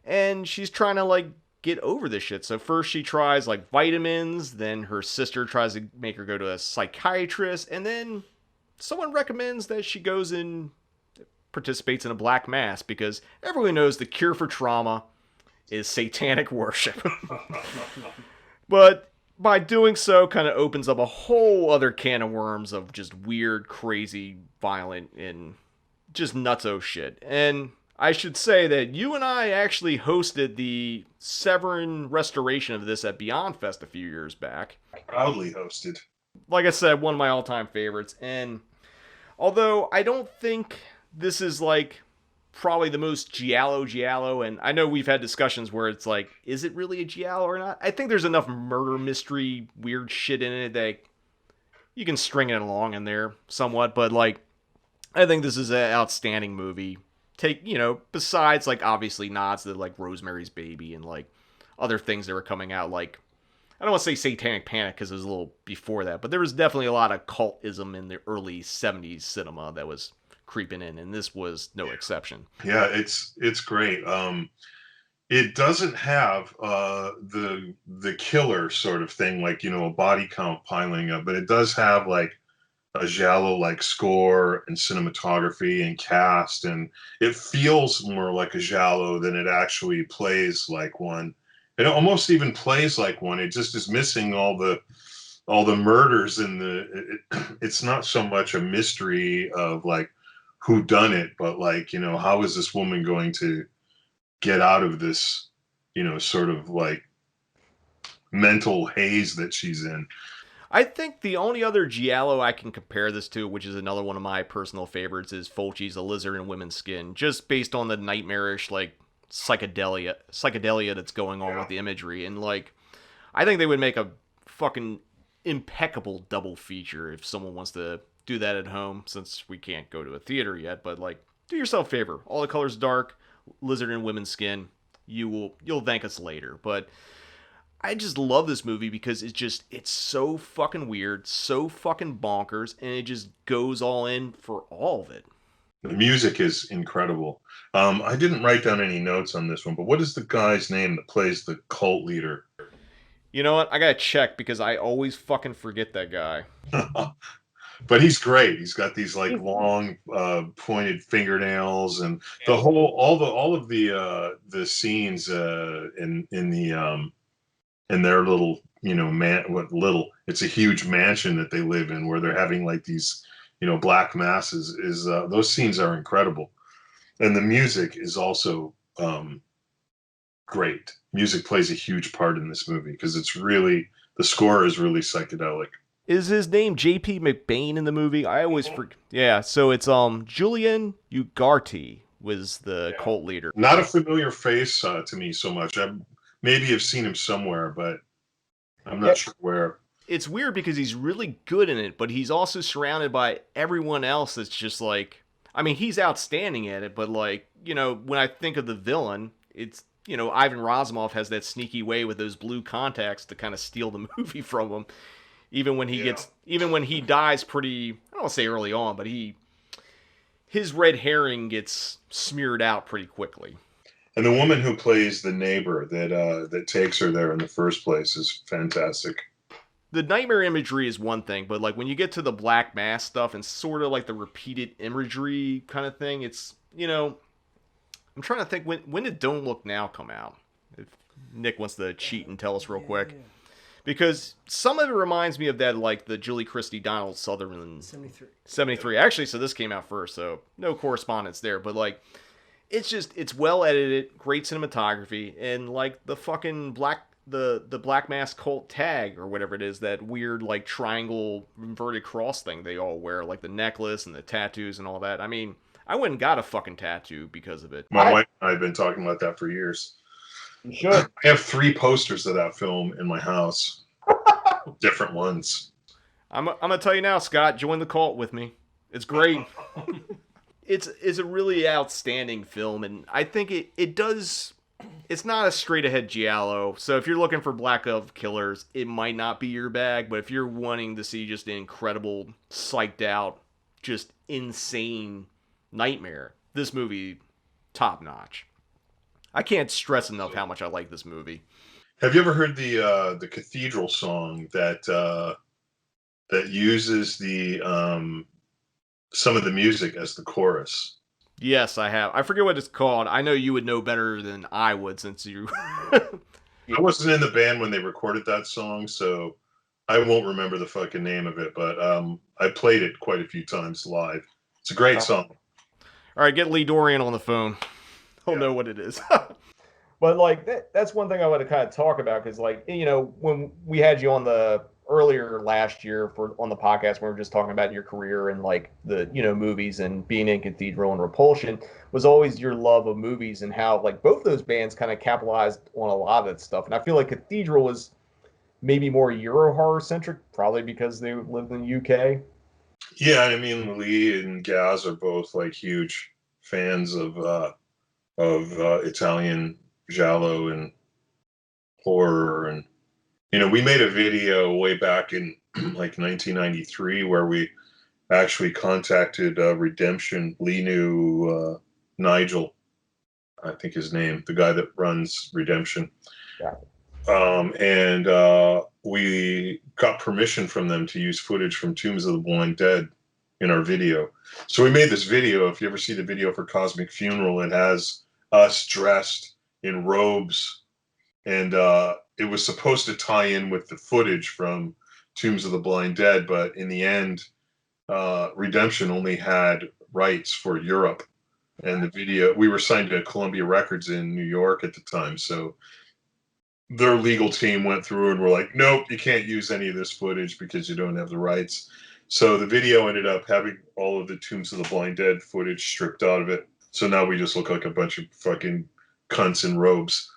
and she's trying to, get over this shit. So first she tries, vitamins, then her sister tries to make her go to a psychiatrist, and then someone recommends that she goes and participates in a black mass, because everyone knows the cure for trauma is satanic worship. But by doing so, kind of opens up a whole other can of worms of just weird, crazy, violent, and just nutso shit. And I should say that you and I actually hosted the Severin restoration of this at Beyond Fest a few years back. Proudly hosted. Like I said, one of my all-time favorites. And although I don't think this is probably the most Giallo, and I know we've had discussions where it's is it really a Giallo or not? I think there's enough murder mystery, weird shit in it that you can string it along in there somewhat, but I think this is an outstanding movie. Besides obviously nods to Rosemary's Baby and other things that were coming out, I don't want to say Satanic Panic because it was a little before that, but there was definitely a lot of cultism in the early 70s cinema that was creeping in, and this was no exception. Yeah, it's great. It doesn't have the killer sort of thing, a body count piling up, but it does have a Giallo score and cinematography and cast, and it feels more like a Giallo than it actually plays like one. It almost even plays like one. It just is missing all the murders in it's not so much a mystery of who done it, but how is this woman going to get out of this, sort of mental haze that she's in. I think the only other Giallo I can compare this to, which is another one of my personal favorites, is Fulci's A Lizard in Women's Skin, just based on the nightmarish, psychedelia that's going on with the imagery. And, I think they would make a fucking impeccable double feature if someone wants to do that at home, since we can't go to a theater yet. But, do yourself a favor. All the colors dark, Lizard in Women's Skin. You'll thank us later. But I just love this movie because it's so fucking weird, so fucking bonkers, and it just goes all in for all of it. The music is incredible. I didn't write down any notes on this one, but what is the guy's name that plays the cult leader? You know what? I gotta check because I always fucking forget that guy. But he's great. He's got these long, pointed fingernails, and all of the scenes in their little, it's a huge mansion that they live in where they're having these, black masses. Those scenes are incredible, and the music is also great. Music plays a huge part in this movie because the score is really psychedelic. Is his name J.P. McBain in the movie? I always forget. Yeah, so it's Julian Ugarte was the cult leader. Not a familiar face to me so much. Maybe have seen him somewhere, but I'm not sure where. It's weird because he's really good in it, but he's also surrounded by everyone else that's just he's outstanding at it, but when I think of the villain, it's, Ivan Razumov has that sneaky way with those blue contacts to kind of steal the movie from him. Even when he dies pretty, I don't want to say early on, but his red herring gets smeared out pretty quickly. And the woman who plays the neighbor that takes her there in the first place is fantastic. The nightmare imagery is one thing, but when you get to the black mass stuff and sort of the repeated imagery kind of thing, it's, I'm trying to think, when did Don't Look Now come out? If Nick wants to cheat and tell us real quick. Yeah. Because some of it reminds me of that, the Julie Christie, Donald Sutherland. 73. Actually, so this came out first, so no correspondence there. But, it's well edited, great cinematography, and, the fucking the Black Mass cult tag, or whatever it is, that weird, triangle inverted cross thing they all wear, the necklace and the tattoos and all that. I mean, I went and got a fucking tattoo because of it. My wife and I have been talking about that for years. You should. I have 3 posters of that film in my house. Different ones. I'm gonna tell you now, Scott. Join the cult with me. It's great. It's a really outstanding film, and I think it does. It's not a straight ahead giallo, so if you're looking for Black Elf killers, it might not be your bag. But if you're wanting to see just an incredible, psyched out, just insane nightmare, this movie, top notch. I can't stress enough how much I like this movie. Have you ever heard the Cathedral song that uses the some of the music as the chorus? Yes, I have. I forget what it's called. I know you would know better than I would since you... I wasn't in the band when they recorded that song, so I won't remember the fucking name of it, but I played it quite a few times live. It's a great song. All right, get Lee Dorian on the phone. He'll know what it is. But, like, that's one thing I want to kind of talk about, because, like, you know, when we had you on the earlier last year on the podcast, when we were just talking about your career and, like, the, you know, movies and being in Cathedral and Repulsion, was always your love of movies and how, like, both those bands kind of capitalized on a lot of that stuff. And I feel like Cathedral was maybe more Euro horror centric, probably because they lived in the UK. Yeah, I mean, Lee and Gaz are both, like, huge fans of Italian Giallo and horror. And you know, we made a video way back in like 1993 where we actually contacted Redemption. Lee knew Nigel, I think his name, the guy that runs Redemption. Yeah. And we got permission from them to use footage from Tombs of the Blind Dead in our video. So we made this video. If you ever see the video for Cosmic Funeral, it has us dressed in robes, and it was supposed to tie in with the footage from Tombs of the Blind Dead, but in the end, Redemption only had rights for Europe, and the video, we were signed to Columbia Records in New York at the time, so their legal team went through and were like, nope, you can't use any of this footage because you don't have the rights. So the video ended up having all of the Tombs of the Blind Dead footage stripped out of it. So now we just look like a bunch of fucking cunts in robes.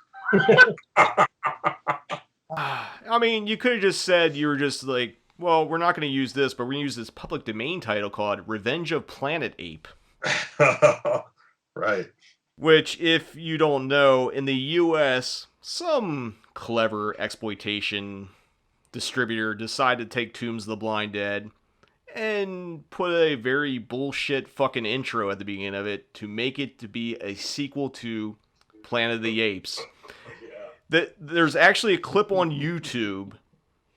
I mean, you could have just said you were just like, well, we're not going to use this, but we're going to use this public domain title called Revenge of Planet Ape. Right. Which, if you don't know, in the U.S., some clever exploitation distributor decided to take Tombs of the Blind Dead and put a very bullshit fucking intro at the beginning of it to make it to be a sequel to Planet of the Apes. There's actually a clip on YouTube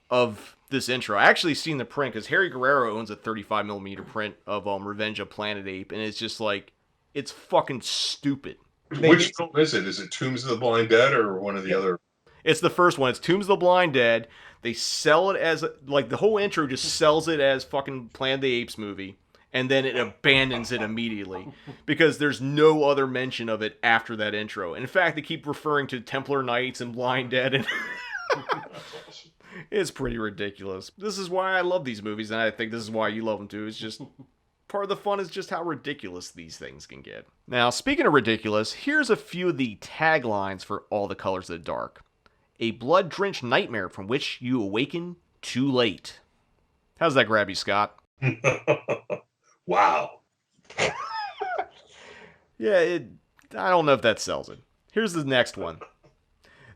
of this intro. I actually seen the print because Harry Guerrero owns a 35mm print of Revenge of Planet Ape, and it's just like, it's fucking stupid. Which film is it? Is it Tombs of the Blind Dead or one of the other? It's the first one. It's Tombs of the Blind Dead. They sell it as, like, the whole intro just sells it as fucking Planet of the Apes movie, and then it abandons it immediately because there's no other mention of it after that intro. And in fact, they keep referring to Templar Knights and Blind Dead, and it's pretty ridiculous. This is why I love these movies, and I think this is why you love them too. It's just part of the fun is just how ridiculous these things can get. Now, speaking of ridiculous, here's a few of the taglines for All the Colors of the Dark. A blood-drenched nightmare from which you awaken too late. How's that grab you, Scott? Wow. Yeah, I don't know if that sells it. Here's the next one.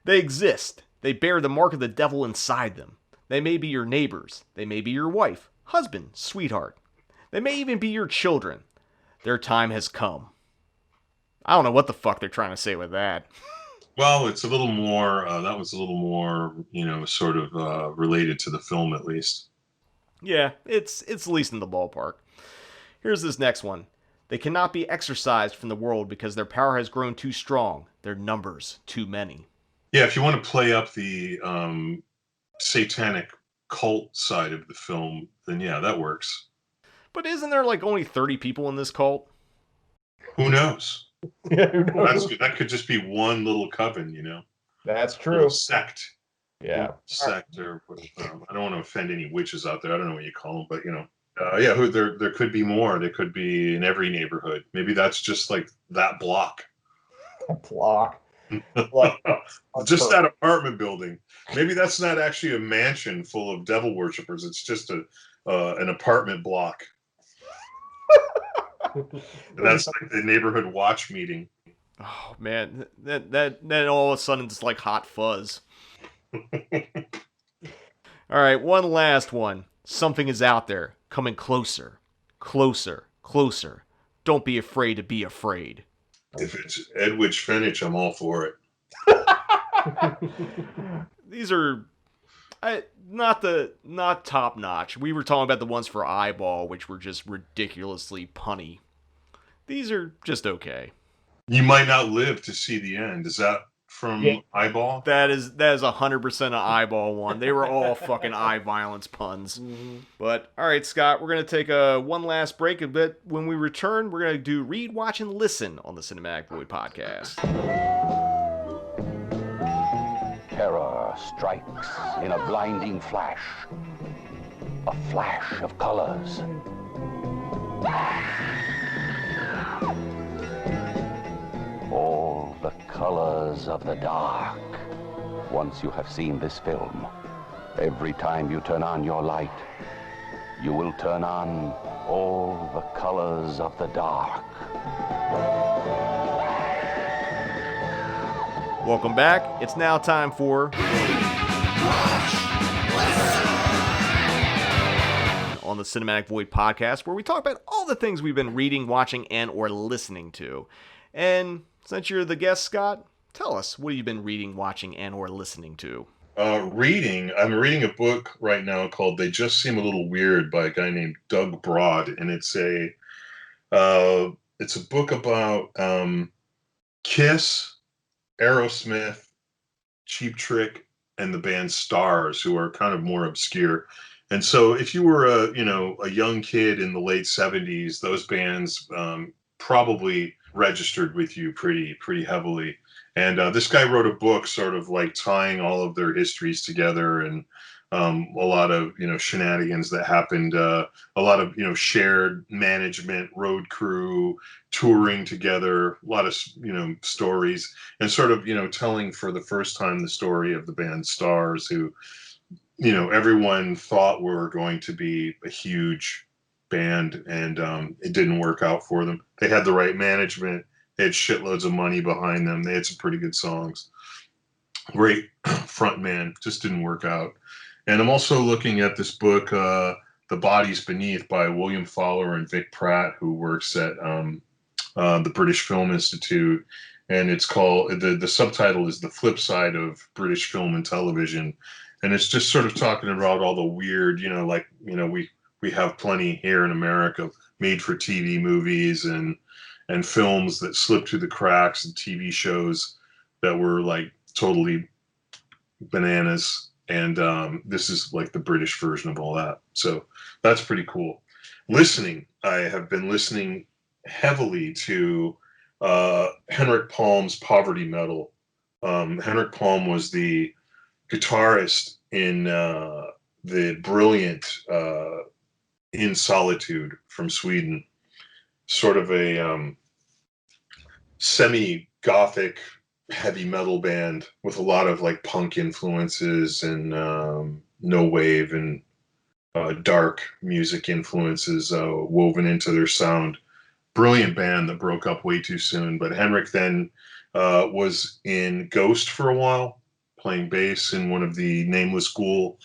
They exist. They bear the mark of the devil inside them. They may be your neighbors. They may be your wife, husband, sweetheart. They may even be your children. Their time has come. I don't know what the fuck they're trying to say with that. Well, it's a little more, that was a little more, you know, sort of related to the film at least. Yeah, it's at least in the ballpark. Here's this next one. They cannot be exorcised from the world because their power has grown too strong, their numbers too many. Yeah, if you want to play up the satanic cult side of the film, then yeah, that works. But isn't there like only 30 people in this cult? Who knows? Yeah, who knows? That could just be one little coven, you know? That's true. Little sect. Yeah. Sect, or I don't want to offend any witches out there. I don't know what you call them, but you know. Yeah, there could be more. There could be in every neighborhood. Maybe that's just like that block. A block. Just that apartment building. Maybe that's not actually a mansion full of devil worshippers. It's just an apartment block. And that's like the neighborhood watch meeting. Oh man, then all of a sudden it's like Hot Fuzz. All right, one last one. Something is out there, coming closer, closer, closer. Don't be afraid to be afraid. If it's Edwige Fenech, I'm all for it. These are not top notch. We were talking about the ones for Eyeball, which were just ridiculously punny. These are just okay. You might not live to see the end. Is that from Eyeball? That is 100% an Eyeball one. They were all fucking eye violence puns. Mm-hmm. But all right, Scott, we're gonna take one last break a bit. When we return, we're gonna do Read, Watch, and Listen on the Cinematic Void podcast. Terror strikes in a blinding flash. A flash of colors. All the colors of the dark. Once you have seen this film, every time you turn on your light, you will turn on all the colors of the dark. Welcome back. It's now time for on the Cinematic Void podcast, where we talk about all the things we've been reading, watching, and or listening to. And since you're the guest, Scott, tell us, what have you been reading, watching, and or listening to? I'm reading a book right now called They Just Seem a Little Weird by a guy named Doug Broad, and it's a book about Kiss, Aerosmith, Cheap Trick, and the band Stars, who are kind of more obscure. And so if you were a young kid in the late 70s, those bands probably registered with you pretty heavily. And this guy wrote a book sort of like tying all of their histories together, and a lot of shenanigans that happened, a lot of shared management, road crew, touring together, a lot of stories, and sort of telling for the first time the story of the band Stars, who everyone thought were going to be a huge band, and it didn't work out for them. They had the right management, they had shitloads of money behind them, they had some pretty good songs, great front man, just didn't work out. And I'm also looking at this book, The Bodies Beneath, by William Fowler and Vic Pratt, who works at the British Film Institute. And it's called, the subtitle is The Flip Side of British Film and Television. And it's just sort of talking about all the weird, we have plenty here in America, made-for-TV movies and films that slipped through the cracks, and TV shows that were like totally bananas. And this is like the British version of all that. So that's pretty cool. Listening, I have been listening heavily to Henrik Palm's Poverty Metal. Henrik Palm was the guitarist in the brilliant In Solitude from Sweden. Sort of a semi-gothic heavy metal band with a lot of like punk influences and no wave and dark music influences woven into their sound. Brilliant band that broke up way too soon. But Henrik then was in Ghost for a while, playing bass in one of the Nameless Ghoul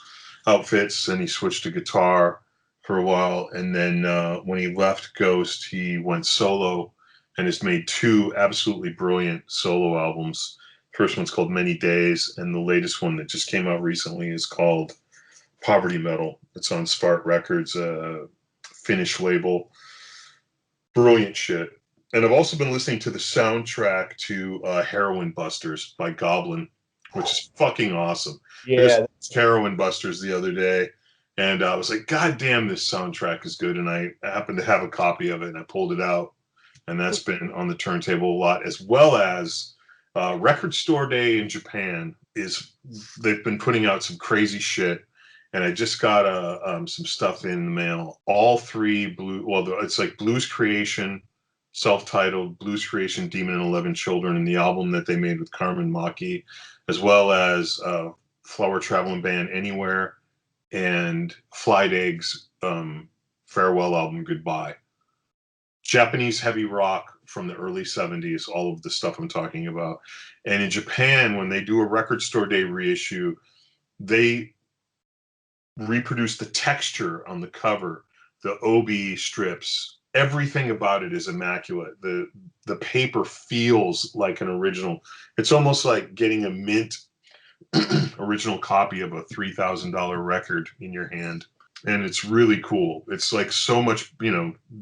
outfits, and he switched to guitar for a while. And then when he left Ghost, he went solo and has made two absolutely brilliant solo albums. First one's called Many Days, and the latest one that just came out recently is called Poverty Metal. It's on Spart Records, Finnish label. Brilliant shit. And I've also been listening to the soundtrack to Heroin Busters by Goblin, which is fucking awesome. Yeah. Heroin Busters the other day, and I was like, God damn, this soundtrack is good. And I happened to have a copy of it, and I pulled it out. And that's been on the turntable a lot, as well as Record Store Day in Japan. They've been putting out some crazy shit, and I just got some stuff in the mail. All three it's like Blues Creation, self-titled Blues Creation, Demon and 11 Children, and the album that they made with Carmen Maki, as well as Flower Traveling Band Anywhere, and Flight Eggs, farewell album, Goodbye. Japanese heavy rock from the early 70s, all of the stuff I'm talking about. And in Japan, when they do a record store day reissue, they reproduce the texture on the cover, the obi strips. Everything about it is immaculate. The paper feels like an original. It's almost like getting a mint original copy of a $3,000 record in your hand. And it's really cool. It's like so much,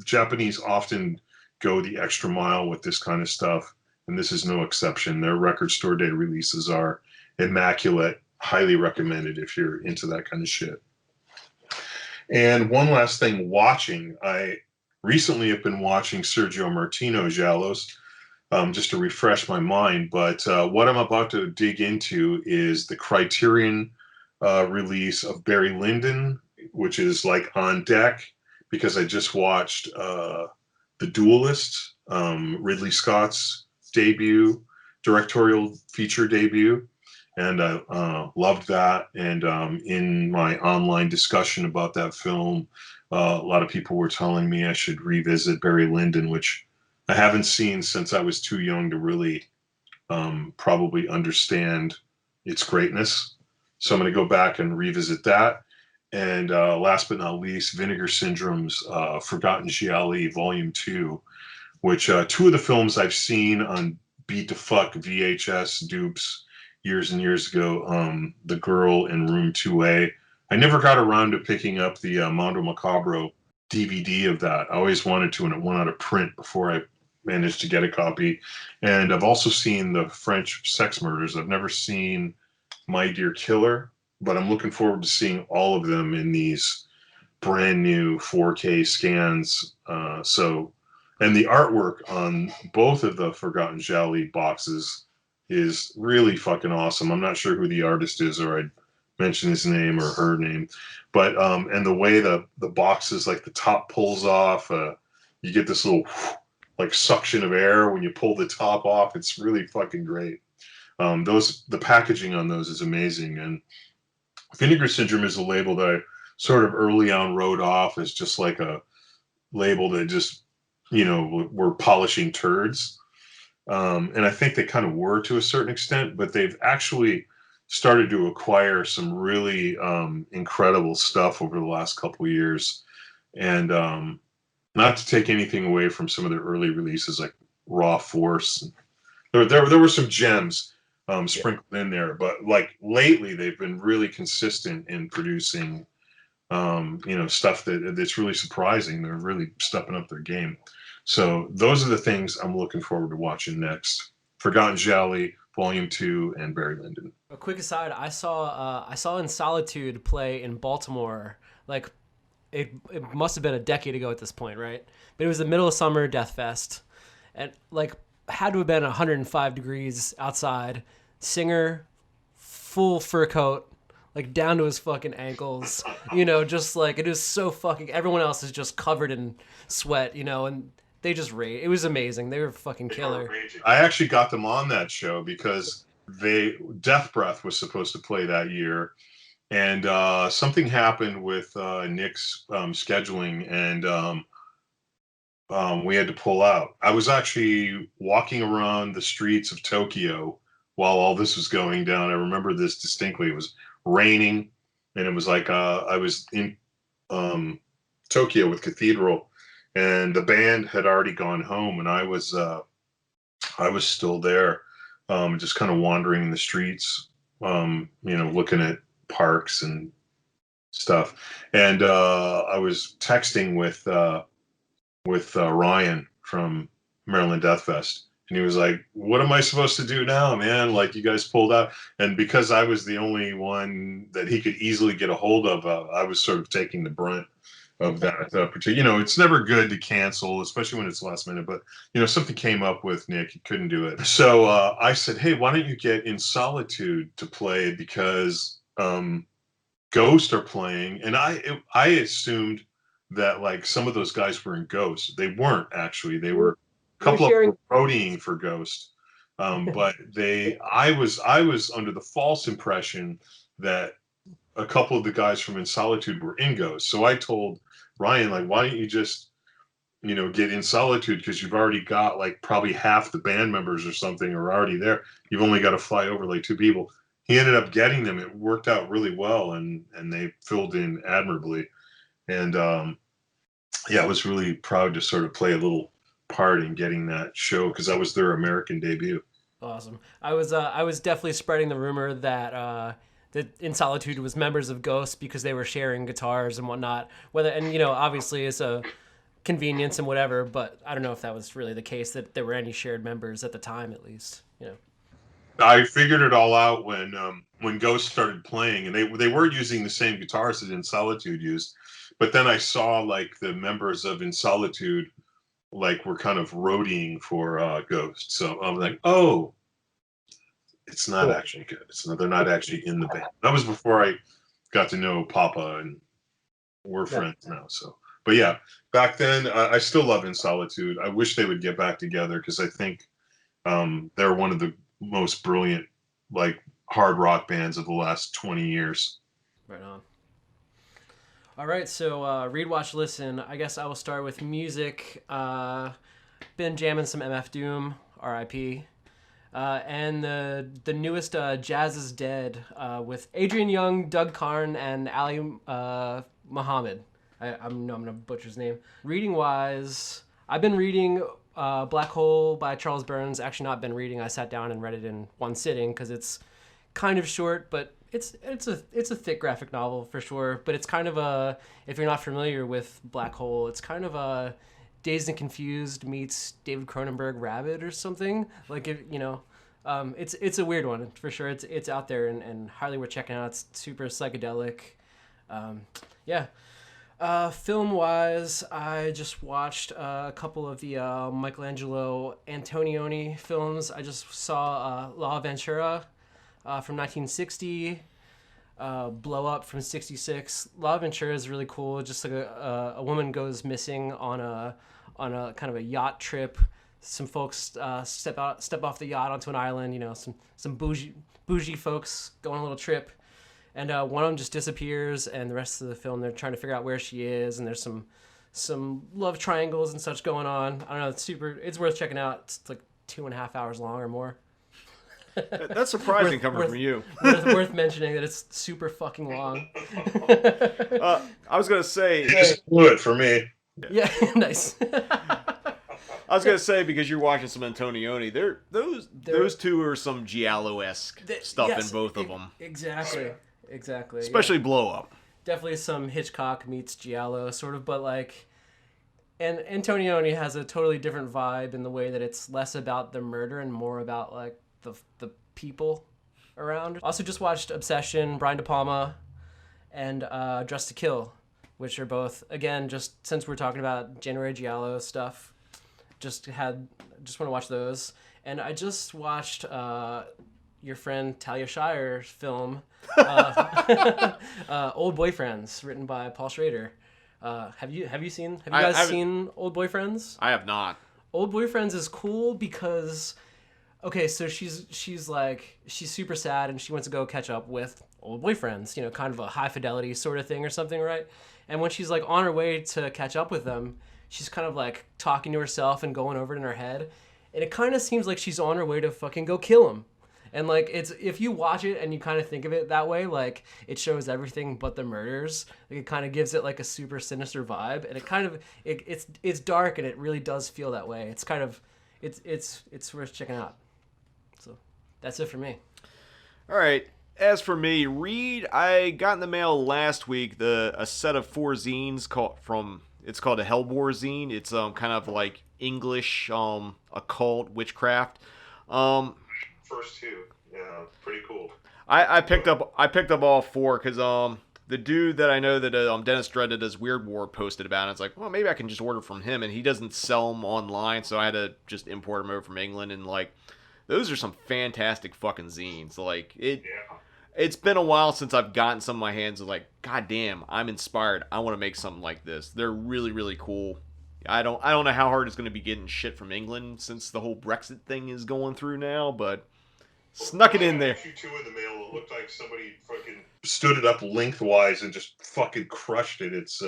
Japanese often go the extra mile with this kind of stuff. And this is no exception. Their record store day releases are immaculate. Highly recommended if you're into that kind of shit. And one last thing, watching. I recently have been watching Sergio Martino Giallos, just to refresh my mind. But what I'm about to dig into is the Criterion release of Barry Lyndon, which is like on deck, because I just watched The Duelist, Ridley Scott's debut, directorial feature debut. And I loved that. And in my online discussion about that film, a lot of people were telling me I should revisit Barry Lyndon, which I haven't seen since I was too young to really probably understand its greatness. So I'm going to go back and revisit that. And last but not least, Vinegar Syndrome's Forgotten Gialli Volume 2, which two of the films I've seen on Beat the Fuck VHS dupes years and years ago, The Girl in Room 2A. I never got around to picking up the Mondo Macabro DVD of that. I always wanted to, and it went out of print before I managed to get a copy. And I've also seen the French Sex Murders. I've never seen My Dear Killer, but I'm looking forward to seeing all of them in these brand new 4K scans. And the artwork on both of the Forgotten Gialli boxes is really fucking awesome. I'm not sure who the artist is, or I'd mention his name or her name, but and the way the boxes, like the top pulls off, you get this little like suction of air when you pull the top off. It's really fucking great. The packaging on those is amazing. And Vinegar Syndrome is a label that I sort of early on wrote off as just like a label that just, were polishing turds. And I think they kind of were to a certain extent, but they've actually started to acquire some really incredible stuff over the last couple of years. And not to take anything away from some of their early releases like Raw Force. There were some gems sprinkled in there, but like lately they've been really consistent in producing stuff that's really surprising. They're really stepping up their game. So those are the things I'm looking forward to watching next. Forgotten Gialli, Volume 2, and Barry Lyndon. A quick aside, I saw In Solitude play in Baltimore. Like, it must have been a decade ago at this point, right? But it was the middle of summer, Death Fest. And, like, had to have been 105 degrees outside. Singer, full fur coat, like, down to his fucking ankles. Just, like, it is so fucking... Everyone else is just covered in sweat, and... They just rate. It was amazing. They were fucking killer. I actually got them on that show because Death Breath was supposed to play that year, and something happened with Nick's scheduling, and we had to pull out. I was actually walking around the streets of Tokyo while all this was going down. I remember this distinctly. It was raining, and it was like I was in Tokyo with Cathedral. And the band had already gone home, and I was still there, just kind of wandering the streets, looking at parks and stuff. And I was texting with Ryan from Maryland Death Fest, and he was like, "What am I supposed to do now, man? Like, you guys pulled out." And because I was the only one that he could easily get a hold of, I was sort of taking the brunt of that particular. It's never good to cancel, especially when it's last minute, but something came up with Nick, he couldn't do it. So I said, hey, why don't you get In Solitude to play, because Ghost are playing. And I assumed that like some of those guys were in Ghost. They weren't actually. They were a couple of them roadieing for Ghost. But I was under the false impression that a couple of the guys from In Solitude were in Ghost. So I told Ryan, like, why don't you just, get In Solitude, because you've already got like probably half the band members or something are already there. You've only got to fly over like 2 people. He ended up getting them. It worked out really well, and they filled in admirably. And I was really proud to sort of play a little part in getting that show, because that was their American debut. Awesome. I was definitely spreading the rumor that that In Solitude was members of Ghost because they were sharing guitars and whatnot. Obviously it's a convenience and whatever, but I don't know if that was really the case, that there were any shared members at the time, at least. I figured it all out when Ghost started playing, and they were using the same guitars that In Solitude used. But then I saw like the members of In Solitude like were kind of roadieing for Ghost. So I'm like, oh, it's not actually good. They're not actually in the band. That was before I got to know Papa, and we're friends now. So, but yeah, back then I still love In Solitude. I wish they would get back together, because I think they're one of the most brilliant like hard rock bands of the last 20 years. Right on. All right, so read, watch, listen. I guess I will start with music. Been jamming some MF Doom, R.I.P. And the newest Jazz is Dead with Adrian Young, Doug Karn, and Ali Muhammad. I'm gonna butcher his name. Reading wise, I've been reading Black Hole by Charles Burns. Actually, not been reading. I sat down and read it in one sitting because it's kind of short, but it's a thick graphic novel for sure. But it's kind of a, if you're not familiar with Black Hole, it's kind of a Dazed and Confused meets David Cronenberg Rabid or something. Like, it's a weird one for sure. It's out there and highly worth checking out. It's super psychedelic. Film wise, I just watched a couple of the Michelangelo Antonioni films. I just saw La Ventura from 1960, Blow Up from 1966. La Ventura is really cool. Just like a woman goes missing on a kind of a yacht trip. Some folks step off the yacht onto an island. Some bougie folks go on a little trip, and one of them just disappears. And the rest of the film, they're trying to figure out where she is. And there's some love triangles and such going on. I don't know. It's worth checking out. It's like 2.5 hours long or more. That's surprising coming from you. worth mentioning that it's super fucking long. I was gonna say, you just blew it for me. Yeah, nice. I was gonna say, because you're watching some Antonioni, those two are some Giallo-esque stuff in both of them. Exactly. Especially Blow Up. Definitely some Hitchcock meets Giallo sort of, but like, and Antonioni has a totally different vibe in the way that it's less about the murder and more about like the people around. Also just watched Obsession, Brian De Palma, and Dressed to Kill, which are both, again, just since we're talking about January Giallo stuff, just want to watch those. And I just watched your friend Talia Shire's film, Old Boyfriends, written by Paul Schrader. Have you guys seen Old Boyfriends? I have not. Old Boyfriends is cool because, okay, so she's super sad and she wants to go catch up with old boyfriends, kind of a high fidelity sort of thing or something, right? And when she's like on her way to catch up with them, she's kind of like talking to herself and going over it in her head. And it kind of seems like she's on her way to fucking go kill him. And like, if you watch it and you kind of think of it that way, like it shows everything but the murders. Like, it kind of gives it like a super sinister vibe, and it kind of it's dark, and it really does feel that way. It's kind of it's worth checking out. So that's it for me. All right. As for me, read. I got in the mail last week a set of 4 zines it's called a Hellbore zine. It's kind of like English occult witchcraft. First 2, yeah, pretty cool. I picked up all 4 because the dude that I know that Dennis Dredd that does Weird War posted about it. It's like, well, maybe I can just order from him, and he doesn't sell them online, so I had to just import them over from England. And like, those are some fantastic fucking zines. Like it's been a while since I've gotten some in my hands of like, god damn, I'm inspired. I want to make something like this. They're really, really cool. I don't know how hard it's going to be getting shit from England since the whole Brexit thing is going through now, but Snuck it in there. Issue 2 in the mail. It looked like somebody fucking stood it up lengthwise and just fucking crushed it. It's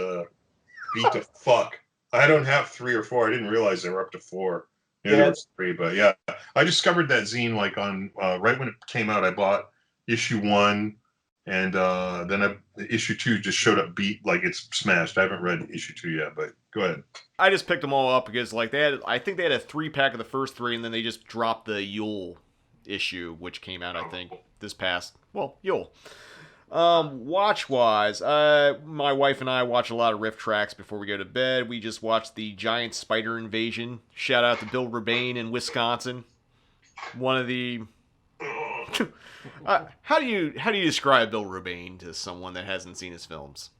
beat to fuck. I don't have 3 or 4. I didn't realize they were up to 4. Yeah, there was 3, but yeah. I discovered that zine like on right when it came out. I bought issue 1, and then issue 2 just showed up beat, like it's smashed. I haven't read issue 2 yet, but go ahead. I just picked them all up because like I think they had a 3-pack of the first 3, and then they just dropped the Yule issue, which came out I think this past Yule. Watch-wise, my wife and I watch a lot of riff tracks before we go to bed. We just watched the Giant Spider Invasion. Shout out to Bill Rebane in Wisconsin. One of the... how do you describe Bill Rebane to someone that hasn't seen his films?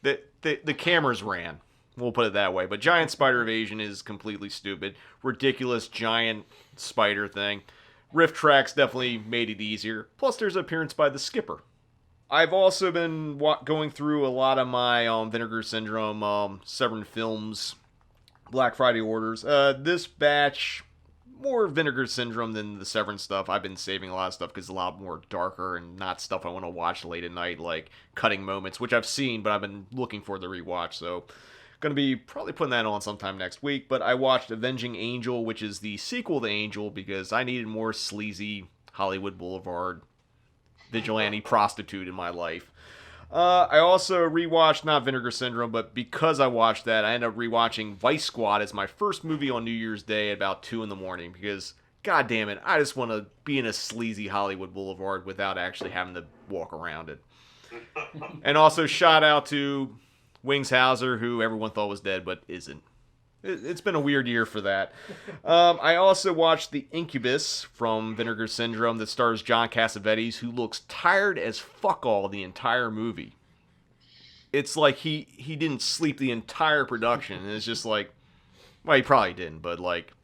The cameras ran. We'll put it that way. But Giant Spider Invasion is completely stupid. Ridiculous giant spider thing. Riff tracks definitely made it easier. Plus there's an appearance by the Skipper. I've also been going through a lot of my Vinegar Syndrome, Severin Films, Black Friday orders. This batch, more Vinegar Syndrome than the Severin stuff. I've been saving a lot of stuff because it's a lot more darker and not stuff I want to watch late at night, like Cutting Moments, which I've seen, but I've been looking for the rewatch, so going to be probably putting that on sometime next week. But I watched Avenging Angel, which is the sequel to Angel, because I needed more sleazy Hollywood Boulevard vigilante prostitute in my life. I also rewatched, not Vinegar Syndrome, but because I watched that, I ended up rewatching Vice Squad as my first movie on New Year's Day at about 2 in the morning, because, god damn it, I just want to be in a sleazy Hollywood Boulevard without actually having to walk around it. And also shout out to Wings Hauser, who everyone thought was dead, but isn't. It's been a weird year for that. I also watched The Incubus from Vinegar Syndrome that stars John Cassavetes, who looks tired as fuck all the entire movie. It's like he didn't sleep the entire production. And it's just like, well, he probably didn't, but like,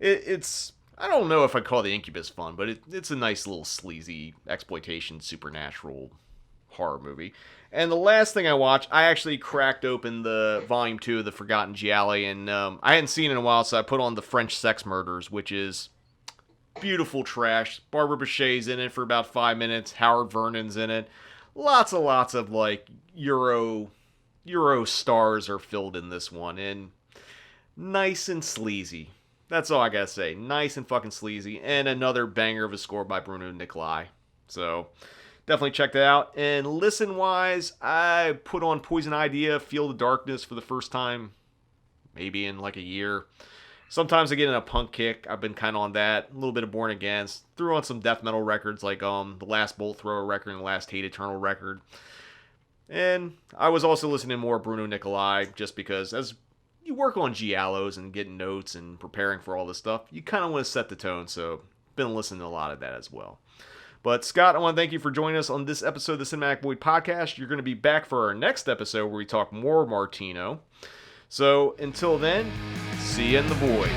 it's, I don't know if I'd call The Incubus fun, but it's a nice little sleazy exploitation supernatural horror movie. And the last thing I watched, I actually cracked open the Volume 2 of The Forgotten Giallo, and I hadn't seen it in a while, so I put on The French Sex Murders, which is beautiful trash. Barbara Bachet's in it for about 5 minutes. Howard Vernon's in it. Lots of like Euro stars are filled in this one, and nice and sleazy. That's all I gotta say. Nice and fucking sleazy, and another banger of a score by Bruno Nicolai. So definitely check that out. And listen-wise, I put on Poison Idea, Feel the Darkness for the first time, maybe in like a year. Sometimes I get in a punk kick. I've been kind of on that. A little bit of Born Against. Threw on some death metal records like the Last Bolt Thrower record and the Last Hate Eternal record. And I was also listening to more Bruno Nicolai just because as you work on Giallos and getting notes and preparing for all this stuff, you kind of want to set the tone. So been listening to a lot of that as well. But Scott, I want to thank you for joining us on this episode of the Cinematic Void Podcast. You're going to be back for our next episode where we talk more Martino. So until then, see you in the void.